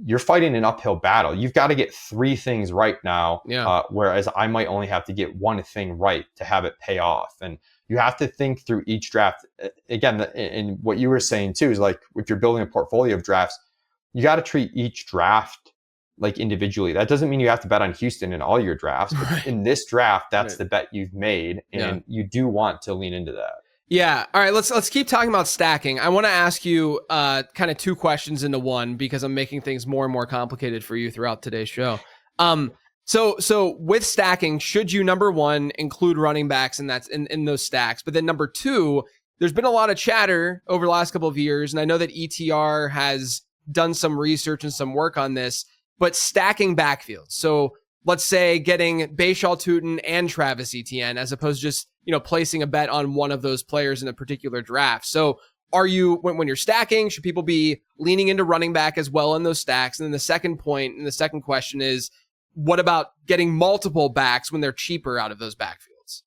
You're fighting an uphill battle. You've got to get 3 things right now, whereas I might only have to get 1 thing right to have it pay off. And you have to think through each draft. Again, and what you were saying too is like, if you're building a portfolio of drafts, you got to treat each draft like individually. That doesn't mean you have to bet on Houston in all your drafts, but in this draft, that's the bet you've made, and you do want to lean into that. Yeah. All right. Let's keep talking about stacking. I want to ask you kind of 2 questions into one, because I'm making things more and more complicated for you throughout today's show. So with stacking, should you, number 1, include running backs in those stacks? But then number 2, there's been a lot of chatter over the last couple of years, and I know that ETR has done some research and some work on this, but stacking backfields. So let's say getting Bayshal Tutin and Travis Etienne, as opposed to just, you know, placing a bet on one of those players in a particular draft. So are you, when you're stacking, should people be leaning into running back as well in those stacks? And then the second point and the second question is, what about getting multiple backs when they're cheaper out of those backfields?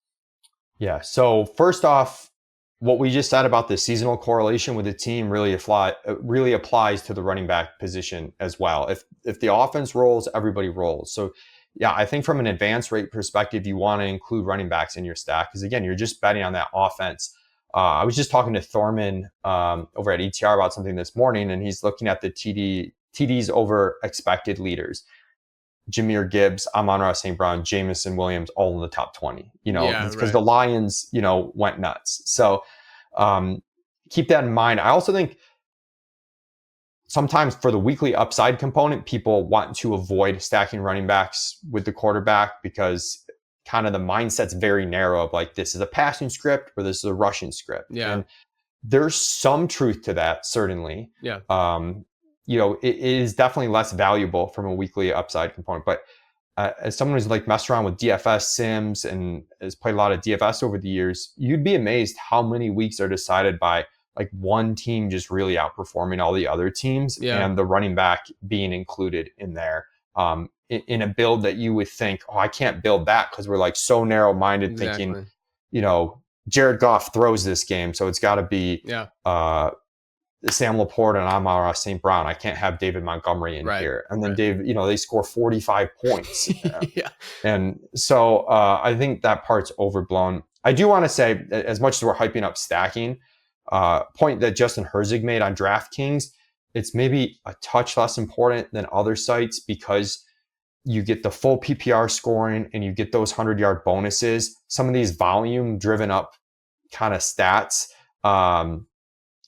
Yeah. So first off, what we just said about the seasonal correlation with the team really applies to the running back position as well. If the offense rolls, everybody rolls. So yeah, I think from an advance rate perspective, you want to include running backs in your stack, because again, you're just betting on that offense. I was just talking to Thorman over at ETR about something this morning, and he's looking at the TDs over expected leaders. Jahmyr Gibbs, Amon-Ra St. Brown, Jamison Williams, all in the top 20, you know, because the Lions, you know, went nuts. So keep that in mind. I also think sometimes for the weekly upside component, people want to avoid stacking running backs with the quarterback, because kind of the mindset's very narrow of like, this is a passing script or this is a rushing script. Yeah. And there's some truth to that, certainly. Yeah. it is definitely less valuable from a weekly upside component. But as someone who's like messed around with DFS sims and has played a lot of DFS over the years, you'd be amazed how many weeks are decided by like one team just really outperforming all the other teams and the running back being included in there. In a build that you would think, oh, I can't build that because we're like so narrow-minded thinking, Jared Goff throws this game, so it's got to be Sam Laporte and Amon-Ra St. Brown. I can't have David Montgomery in here. And then Dave, they score 45 points. And so I think that part's overblown. I do want to say, as much as we're hyping up stacking, point that Justin Herzig made on DraftKings, it's maybe a touch less important than other sites because you get the full PPR scoring and you get those 100-yard bonuses. Some of these volume driven up kind of stats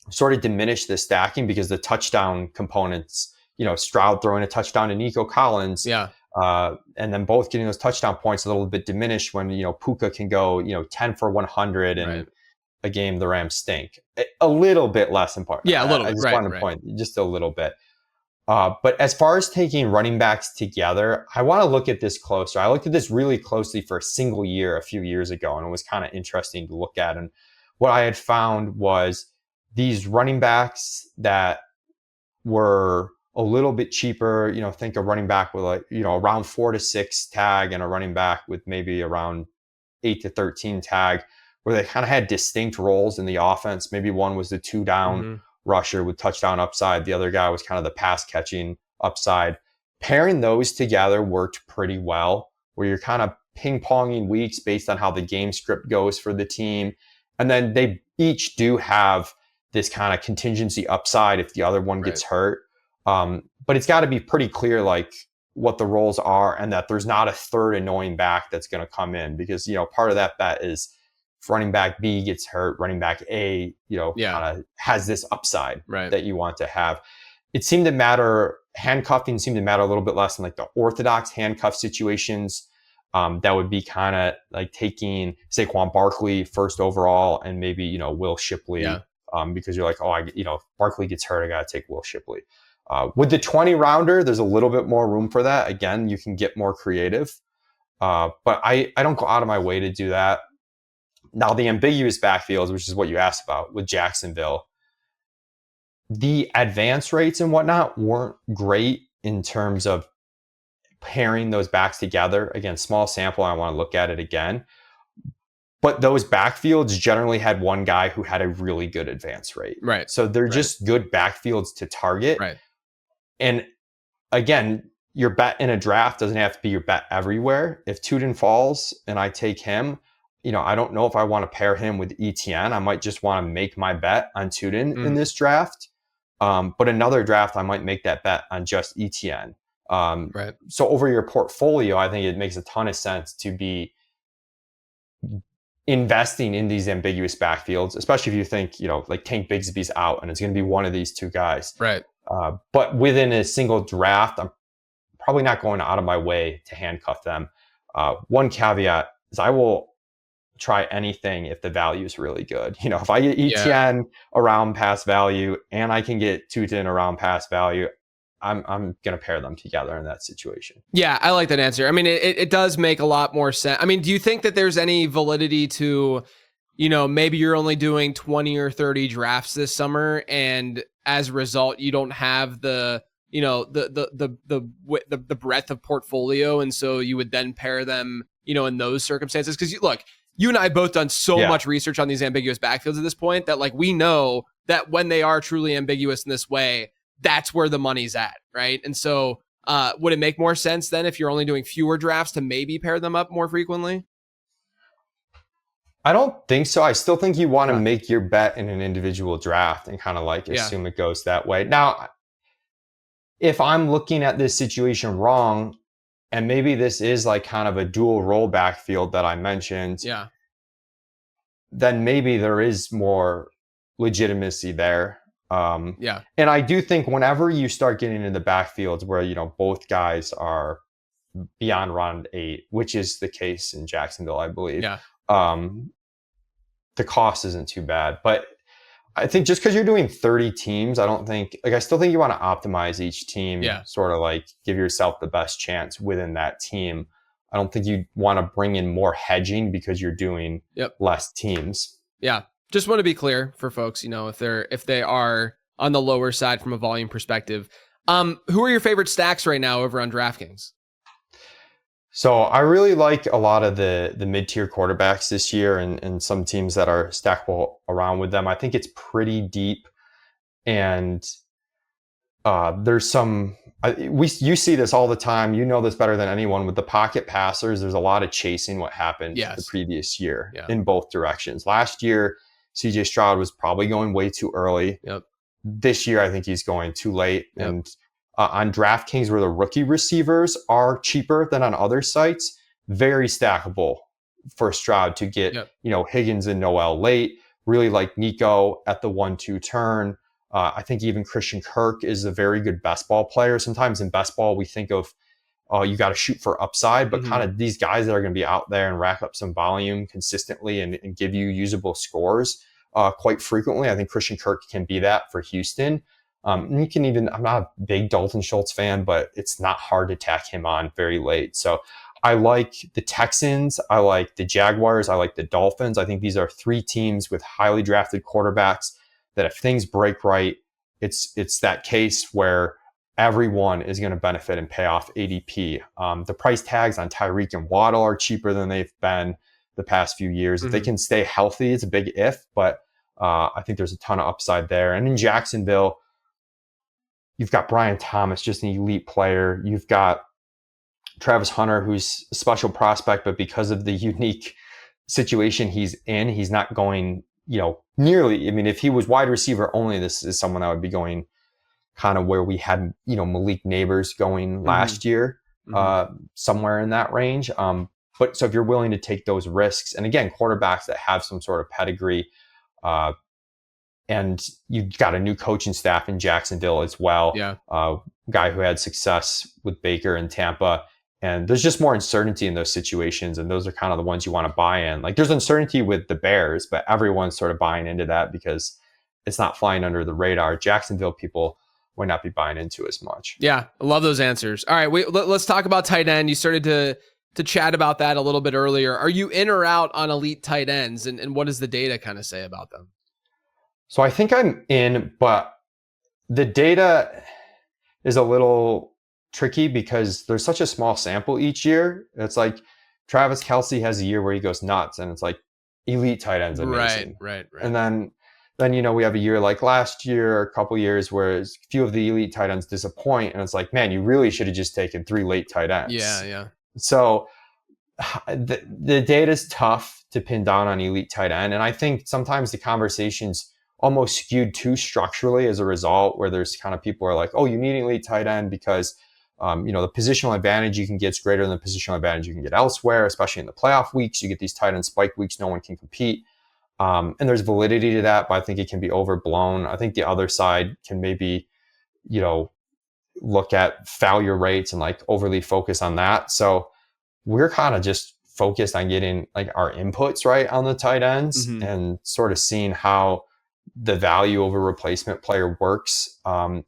sort of diminish the stacking because the touchdown components, Stroud throwing a touchdown to Nico Collins, and then both getting those touchdown points a little bit diminished when, Puka can go, 10 for 100 and a game the Rams stink. A little bit less important. Yeah, a little bit. I just wanted to point just a little bit. But as far as taking running backs together, I want to look at this closer. I looked at this really closely for a single year a few years ago, and it was kind of interesting to look at. And what I had found was these running backs that were a little bit cheaper, think a running back with around 4 to 6 tag and a running back with maybe around 8 to 13 tag, where they kind of had distinct roles in the offense. Maybe one was the 2-down rusher with touchdown upside. The other guy was kind of the pass catching upside. Pairing those together worked pretty well, where you're kind of ping-ponging weeks based on how the game script goes for the team. And then they each do have this kind of contingency upside if the other one gets hurt. But it's got to be pretty clear, like, what the roles are and that there's not a third annoying back that's going to come in because, part of that bet is if running back B gets hurt, running back A, kind of has this upside that you want to have. It seemed to matter, handcuffing seemed to matter a little bit less in like the orthodox handcuff situations. That would be kind of like taking Saquon Barkley first overall and maybe, Will Shipley. Because you're like, if Barkley gets hurt, I got to take Will Shipley. With the 20 rounder, there's a little bit more room for that. Again, you can get more creative. But I don't go out of my way to do that. Now, the ambiguous backfields, which is what you asked about with Jacksonville, the advance rates and whatnot weren't great in terms of pairing those backs together. Again, small sample, I want to look at it again. But those backfields generally had one guy who had a really good advance rate. So they're just good backfields to target. And again, your bet in a draft doesn't have to be your bet everywhere. If Tuden falls and I take him, I don't know if I want to pair him with ETN. I might just want to make my bet on Tuden in this draft. But another draft, I might make that bet on just ETN. So over your portfolio, I think it makes a ton of sense to be investing in these ambiguous backfields, especially if you think, like Tank Bigsby's out and it's going to be one of these two guys. But within a single draft, I'm probably not going out of my way to handcuff them. One caveat is I will try anything if the value is really good. If I get ETN around pass value and I can get Tuten around pass value, I'm going to pair them together in that situation. Yeah, I like that answer. I mean, it does make a lot more sense. I mean, do you think that there's any validity to, maybe you're only doing 20 or 30 drafts this summer, and as a result, you don't have the breadth of portfolio, and so you would then pair them, in those circumstances? Because look, you and I have both done so much research on these ambiguous backfields at this point that, like, we know that when they are truly ambiguous in this way, that's where the money's at, right? And so would it make more sense then if you're only doing fewer drafts to maybe pair them up more frequently? I don't think so. I still think you want to make your bet in an individual draft and kind of like assume it goes that way. Now, if I'm looking at this situation wrong, and maybe this is like kind of a dual role backfield that I mentioned, then maybe there is more legitimacy there. And I do think whenever you start getting into the backfields where, both guys are beyond round 8, which is the case in Jacksonville, I believe, the cost isn't too bad. But I think just because you're doing 30 teams, I still think you want to optimize each team, Yeah. sort of like give yourself the best chance within that team. I don't think you want to bring in more hedging because you're doing less teams. Yeah. Just want to be clear for folks, if they are on the lower side from a volume perspective. Who are your favorite stacks right now over on DraftKings? So I really like a lot of the mid-tier quarterbacks this year and some teams that are stackable around with them. I think it's pretty deep, and there's you see this all the time. You know this better than anyone with the pocket passers. There's a lot of chasing what happened the previous year in both directions. Last year, CJ Stroud was probably going way too early. This year, I think he's going too late. And on DraftKings, where the rookie receivers are cheaper than on other sites, very stackable for Stroud to get, Higgins and Noel late. Really like Nico at the 1-2 turn. I think even Christian Kirk is a very good best ball player. Sometimes in best ball, we think of, you got to shoot for upside, but kind of these guys that are going to be out there and rack up some volume consistently and give you usable scores quite frequently. I think Christian Kirk can be that for Houston. And you can I'm not a big Dalton Schultz fan, but it's not hard to tack him on very late. So I like the Texans. I like the Jaguars. I like the Dolphins. I think these are three teams with highly drafted quarterbacks that if things break right, it's that case where everyone is going to benefit and pay off ADP. The price tags on Tyreek and Waddle are cheaper than they've been the past few years. If they can stay healthy, it's a big if, but I think there's a ton of upside there. And in Jacksonville, you've got Brian Thomas, just an elite player. You've got Travis Hunter, who's a special prospect, but because of the unique situation he's in, he's not going, nearly. I mean, if he was wide receiver only, this is someone that would be going kind of where we had, Malik Neighbors going last year, somewhere in that range. But so if you're willing to take those risks, and again, quarterbacks that have some sort of pedigree, and you've got a new coaching staff in Jacksonville as well. Guy who had success with Baker in Tampa. And there's just more uncertainty in those situations. And those are kind of the ones you want to buy in. Like there's uncertainty with the Bears, but everyone's sort of buying into that because it's not flying under the radar. Jacksonville people might not be buying into as much. Yeah, I love those answers. All right, let's talk about tight end. You started to chat about that a little bit earlier. Are you in or out on elite tight ends? And what does the data kind of say about them? So I think I'm in, but the data is a little tricky because there's such a small sample each year. It's like Travis Kelce has a year where he goes nuts and it's like elite tight ends amazing. Right. And then we have a year like last year, a couple years where a few of the elite tight ends disappoint and it's like, man, you really should have just taken 3 late tight ends. Yeah. So the data is tough to pin down on elite tight end. And I think sometimes the conversation's almost skewed too structurally as a result, where there's kind of people are like, oh, you need an elite tight end because, the positional advantage you can get is greater than the positional advantage you can get elsewhere, especially in the playoff weeks. You get these tight end spike weeks, no one can compete. And there's validity to that, but I think it can be overblown. I think the other side can maybe, look at failure rates and like overly focus on that. So we're kind of just focused on getting like our inputs right on the tight ends and sort of seeing how the value over replacement player works.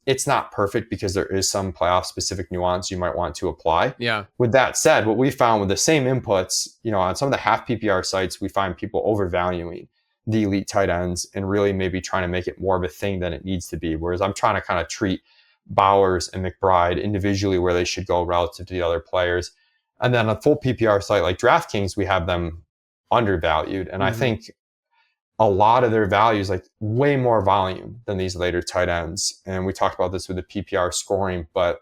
It's not perfect because there is some playoff specific nuance you might want to apply. Yeah. With that said, what we found with the same inputs, on some of the half PPR sites, we find people overvaluing the elite tight ends and really maybe trying to make it more of a thing than it needs to be. Whereas I'm trying to kind of treat Bowers and McBride individually where they should go relative to the other players. And then a full PPR site like DraftKings, we have them undervalued. And I think a lot of their value is like way more volume than these later tight ends. And we talked about this with the PPR scoring, but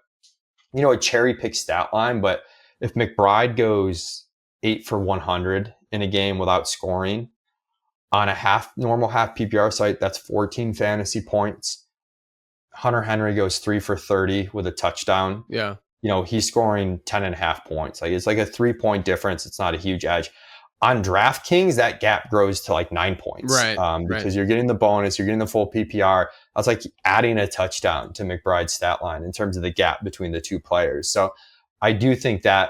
a cherry pick stat line. But if McBride goes 8 for 100 in a game without scoring on a normal half PPR site, that's 14 fantasy points. Hunter Henry goes 3 for 30 with a touchdown. Yeah. He's scoring 10.5 points. Like it's like a 3-point difference. It's not a huge edge. On DraftKings, that gap grows to like 9 points. Because you're getting the bonus, you're getting the full PPR. That's like adding a touchdown to McBride's stat line in terms of the gap between the two players. So I do think that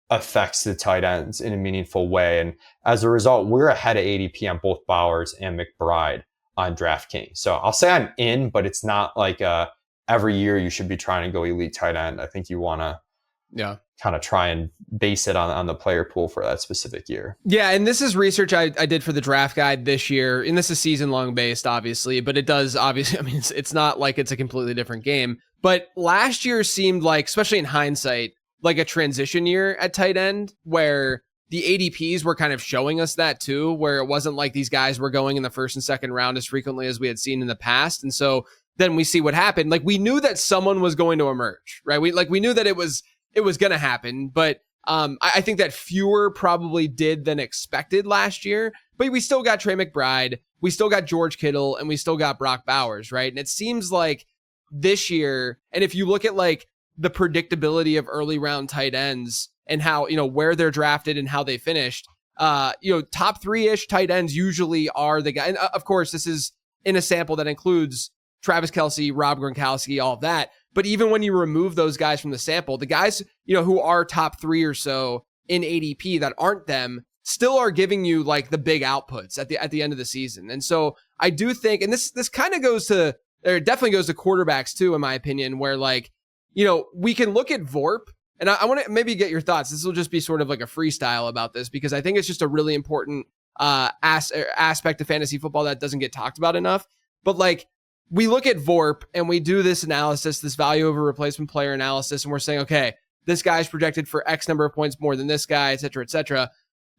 affects the tight ends in a meaningful way. And as a result, we're ahead of ADP on both Bowers and McBride on DraftKings. So I'll say I'm in, but it's not like every year you should be trying to go elite tight end. I think you want to kind of try and base it on the player pool for that specific year. Yeah, and this is research I did for the draft guide this year, and this is season long based, obviously, but it does obviously, I mean, it's not like it's a completely different game. But last year seemed like, especially in hindsight, like a transition year at tight end where the ADPs were kind of showing us that too, where it wasn't like these guys were going in the first and second round as frequently as we had seen in the past. And so then we see what happened. Like we knew that someone was going to emerge, right? We knew that it was going to happen, but I think that fewer probably did than expected last year, but we still got Trey McBride, we still got George Kittle, and we still got Brock Bowers, right? And it seems like this year, and if you look at like the predictability of early round tight ends and how, where they're drafted and how they finished, top 3-ish tight ends usually are the guy. And of course, this is in a sample that includes Travis Kelce, Rob Gronkowski, all of that. But even when you remove those guys from the sample, the guys, who are top 3 or so in ADP that aren't them still are giving you like the big outputs at the end of the season. And so I do think, and this kind of goes to, or it definitely goes to quarterbacks too, in my opinion, where like, we can look at VORP, and I want to maybe get your thoughts. This will just be sort of like a freestyle about this, because I think it's just a really important aspect of fantasy football that doesn't get talked about enough. But like, we look at VORP and we do this analysis, this value over replacement player analysis, and we're saying, okay, this guy's projected for X number of points more than this guy, et cetera, et cetera.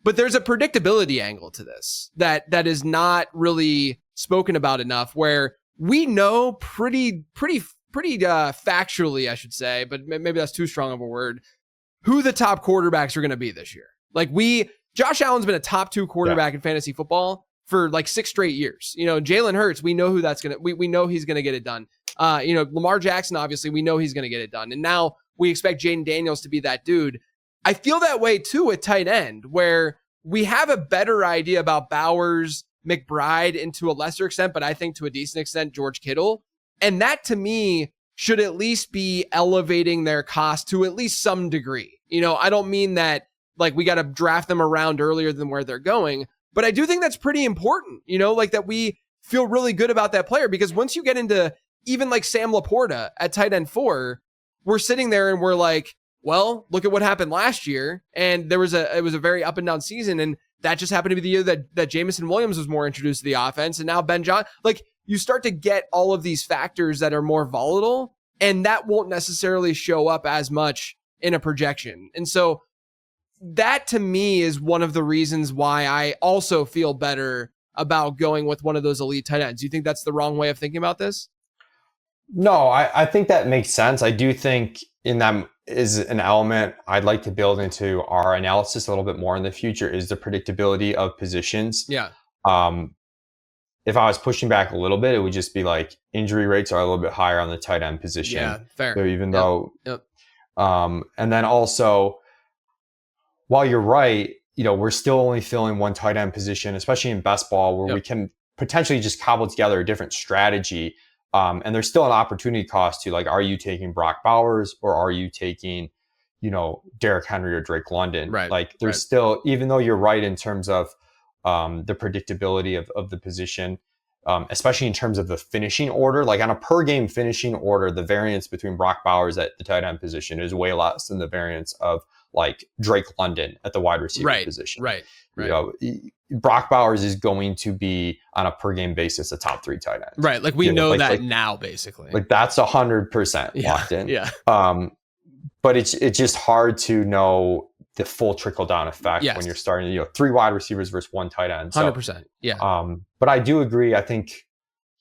But there's a predictability angle to this that is not really spoken about enough, where we know pretty factually, I should say, but maybe that's too strong of a word, who the top quarterbacks are going to be this year. Like Josh Allen's been a top 2 quarterback in fantasy football for like 6 straight years. Jalen Hurts, we know who that's going to, we know he's going to get it done. Lamar Jackson, obviously, we know he's going to get it done. And now we expect Jaden Daniels to be that dude. I feel that way too at tight end, where we have a better idea about Bowers, McBride, and to a lesser extent, but I think to a decent extent, George Kittle. And that to me should at least be elevating their cost to at least some degree. I don't mean that like we got to draft them around earlier than where they're going, but I do think that's pretty important, like that we feel really good about that player, because once you get into even like Sam Laporta at tight end 4, we're sitting there and we're like, well, look at what happened last year. And it was a very up and down season. And that just happened to be the year that Jameson Williams was more introduced to the offense. And now Ben John, like you start to get all of these factors that are more volatile, and that won't necessarily show up as much in a projection. And so that to me is one of the reasons why I also feel better about going with one of those elite tight ends. Do you think that's the wrong way of thinking about this? No, I think that makes sense. I do think in that is an element I'd like to build into our analysis a little bit more in the future, is the predictability of positions. Yeah. If I was pushing back a little bit, it would just be like injury rates are a little bit higher on the tight end position. Yeah, fair. So even though, and then also, while you're right, we're still only filling one tight end position, especially in best ball, where we can potentially just cobble together a different strategy. And there's still an opportunity cost to, like, are you taking Brock Bowers or are you taking, Derrick Henry or Drake London? Right. Like there's still, even though you're right in terms of the predictability of the position, especially in terms of the finishing order, like on a per game finishing order, the variance between Brock Bowers at the tight end position is way less than the variance of like Drake London at the wide receiver position. Right. Brock Bowers is going to be on a per game basis a top 3 tight end. Right. Like we know that now, basically. Like that's 100% locked in. Yeah. But it's just hard to know the full trickle down effect when you're starting, 3 wide receivers versus 1 tight end. So, 100%. Yeah. But I do agree. I think,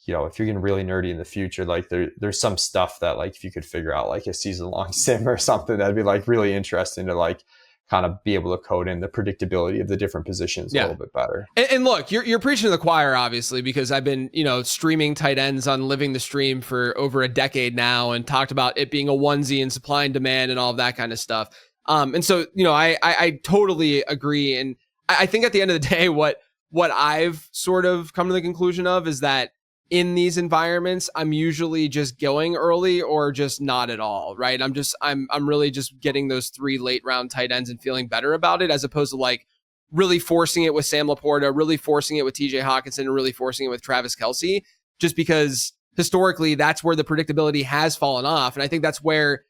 if you're getting really nerdy in the future, like there's some stuff that, like, if you could figure out like a season long sim or something, that'd be like really interesting to like kind of be able to code in the predictability of the different positions a little bit better. And look, you're preaching to the choir, obviously, because I've been, streaming tight ends on Living the Stream for over a decade now, and talked about it being a onesie and supply and demand and all of that kind of stuff. And so, I totally agree. And I think at the end of the day, what I've sort of come to the conclusion of is that in these environments, I'm usually just going early or just not at all, right? I'm really just getting those 3 late round tight ends and feeling better about it, as opposed to like really forcing it with Sam Laporta, really forcing it with TJ Hawkinson, and really forcing it with Travis Kelce, just because historically that's where the predictability has fallen off. And I think that's where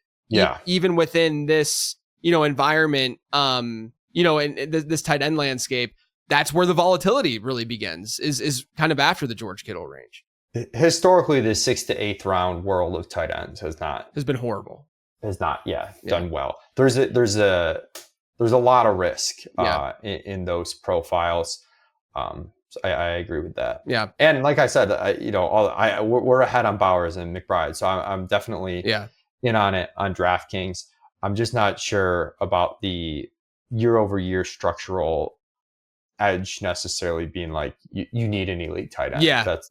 even within this, environment, and this tight end landscape, that's where the volatility really begins, is kind of after the George Kittle range. Historically, the 6th to 8th round world of tight ends has been horrible. Done well. There's a lot of risk in those profiles. So I agree with that. Yeah. And like I said, we're ahead on Bowers and McBride, so I'm definitely in on it on DraftKings. I'm just not sure about the year-over-year structural edge necessarily being like you need an elite tight end. That's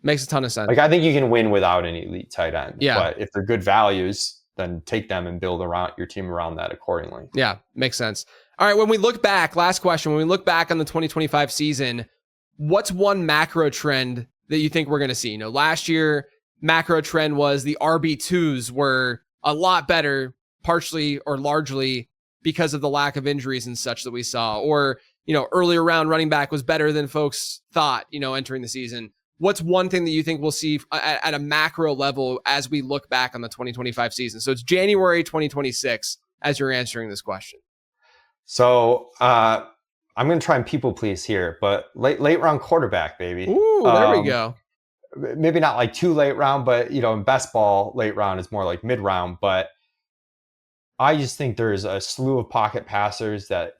makes a ton of sense. Like, I think you can win without an elite tight end. Yeah. But if they're good values, then take them and build around your team around that accordingly. Yeah, makes sense. All right, when we look back, last question, when we look back on the 2025 season, what's one macro trend that you think we're going to see? Last year, macro trend was the RB2s were a lot better, partially or largely because of the lack of injuries and such that we saw. Or, earlier round running back was better than folks thought, entering the season. What's one thing that you think we'll see at a macro level as we look back on the 2025 season? So it's January 2026 as you're answering this question. So I'm going to try and people please here, but late round quarterback, baby. Ooh, there we go. Maybe not like too late round, but in best ball, late round is more like mid round. But I just think there's a slew of pocket passers that,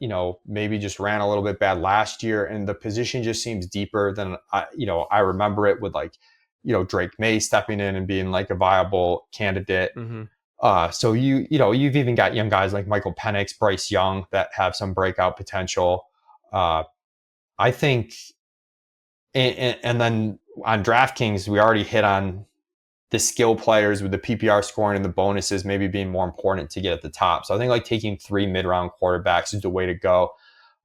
maybe just ran a little bit bad last year, and the position just seems deeper than, I remember it with Drake May stepping in and being like a viable candidate. Mm-hmm. So you've even got young guys like Michael Penix, Bryce Young that have some breakout potential. I think, and then on DraftKings, we already hit on the skill players with the PPR scoring and the bonuses maybe being more important to get at the top. So I think taking 3 mid-round quarterbacks is the way to go.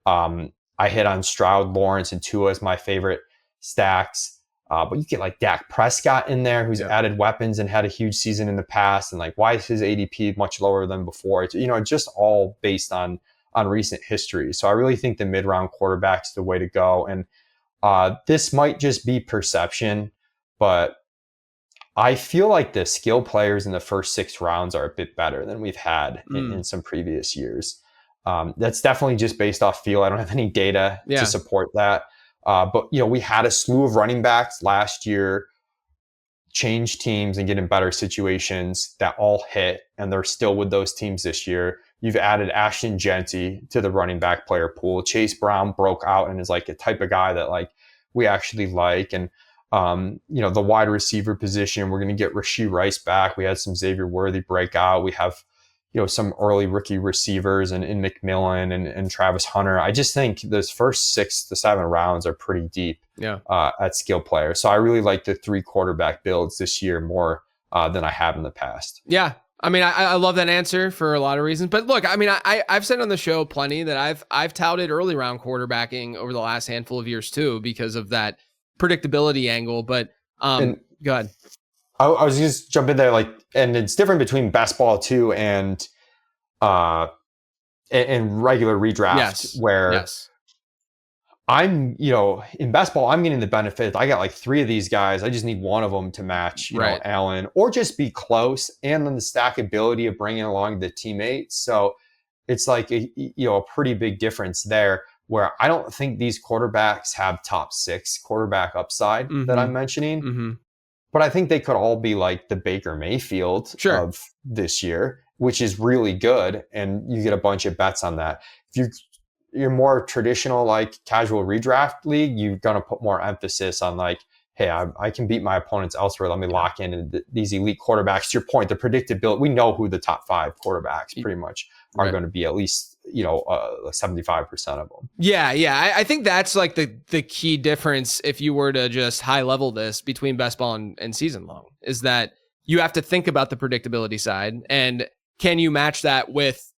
I hit on Stroud, Lawrence, and Tua as my favorite stacks. But you get Dak Prescott in there, who's added weapons and had a huge season in the past. And why is his ADP much lower than before? It's, just all based on recent history. So I really think the mid-round quarterback's the way to go. And this might just be perception, but I feel like the skill players in the first 6 rounds are a bit better than we've had in some previous years. That's definitely just based off feel. I don't have any data to support that. But we had a slew of running backs last year, change teams and get in better situations that all hit, and they're still with those teams this year. You've added Ashton Genty to the running back player pool. Chase Brown broke out and is a type of guy that we actually like. And the wide receiver position, we're going to get Rashee Rice back. We had some Xavier Worthy breakout. We have, some early rookie receivers and McMillan and Travis Hunter. I just think those first 6 to 7 rounds are pretty deep at skill players. So I really like the 3 quarterback builds this year more than I have in the past. Yeah. I mean, I love that answer for a lot of reasons. But look, I mean, I've said on the show plenty that I've touted early round quarterbacking over the last handful of years too, because of that predictability angle. But go ahead. I was just jump in there, and it's different between best ball too and regular redraft, where I'm, in best ball, I'm getting the benefit. I got 3 of these guys. I just need one of them to match, Allen, or just be close, and then the stackability of bringing along the teammates. So it's a pretty big difference there, where I don't think these quarterbacks have top 6 quarterback upside that I'm mentioning. Mm-hmm. But I think they could all be the Baker Mayfield of this year, which is really good. And you get a bunch of bets on that. If you're more traditional, casual redraft league, you're going to put more emphasis on hey, I can beat my opponents elsewhere. Let me lock in these elite quarterbacks. To your point, the predictability, we know who the top 5 quarterbacks pretty much are going to be, at least 75% of them. Yeah. I think that's the key difference, if you were to just high level this between best ball and season long, is that you have to think about the predictability side, and can you match that with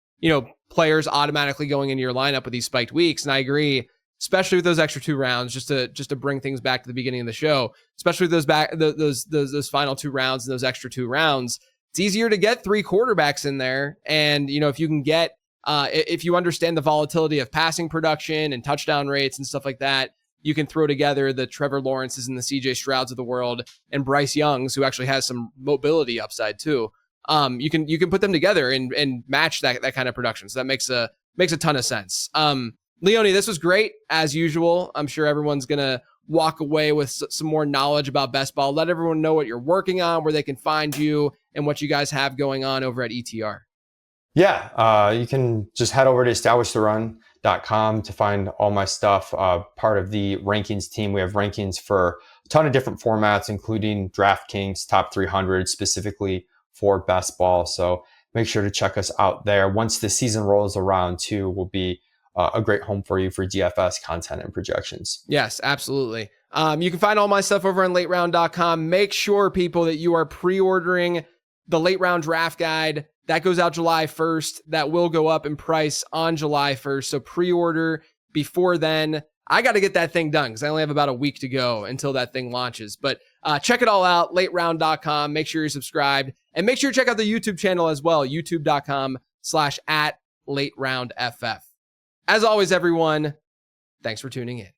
players automatically going into your lineup with these spiked weeks. And I agree, especially with those extra 2 rounds, just to bring things back to the beginning of the show, especially with those final 2 rounds and those extra 2 rounds, it's easier to get 3 quarterbacks in there. And if you can get If you understand the volatility of passing production and touchdown rates and stuff like that, you can throw together the Trevor Lawrences and the CJ Strouds of the world and Bryce Youngs, who actually has some mobility upside too. You can put them together and match that kind of production. So that makes a ton of sense. Leone, this was great as usual. I'm sure everyone's gonna walk away with some more knowledge about best ball. Let everyone know what you're working on, where they can find you, and what you guys have going on over at ETR. Yeah, you can just head over to establishtheRun.com to find all my stuff. Part of the rankings team, we have rankings for a ton of different formats, including DraftKings top 300 specifically for best ball. So make sure to check us out there. Once the season rolls around too, will be a great home for you for DFS content and projections. Yes, absolutely. You can find all my stuff over on lateround.com. Make sure, people, that you are pre-ordering the late round draft guide. That goes out July 1st. That will go up in price on July 1st. So pre-order before then. I got to get that thing done because I only have about a week to go until that thing launches. But check it all out, lateround.com. Make sure you're subscribed. And make sure you check out the YouTube channel as well, youtube.com/@lateroundff. As always, everyone, thanks for tuning in.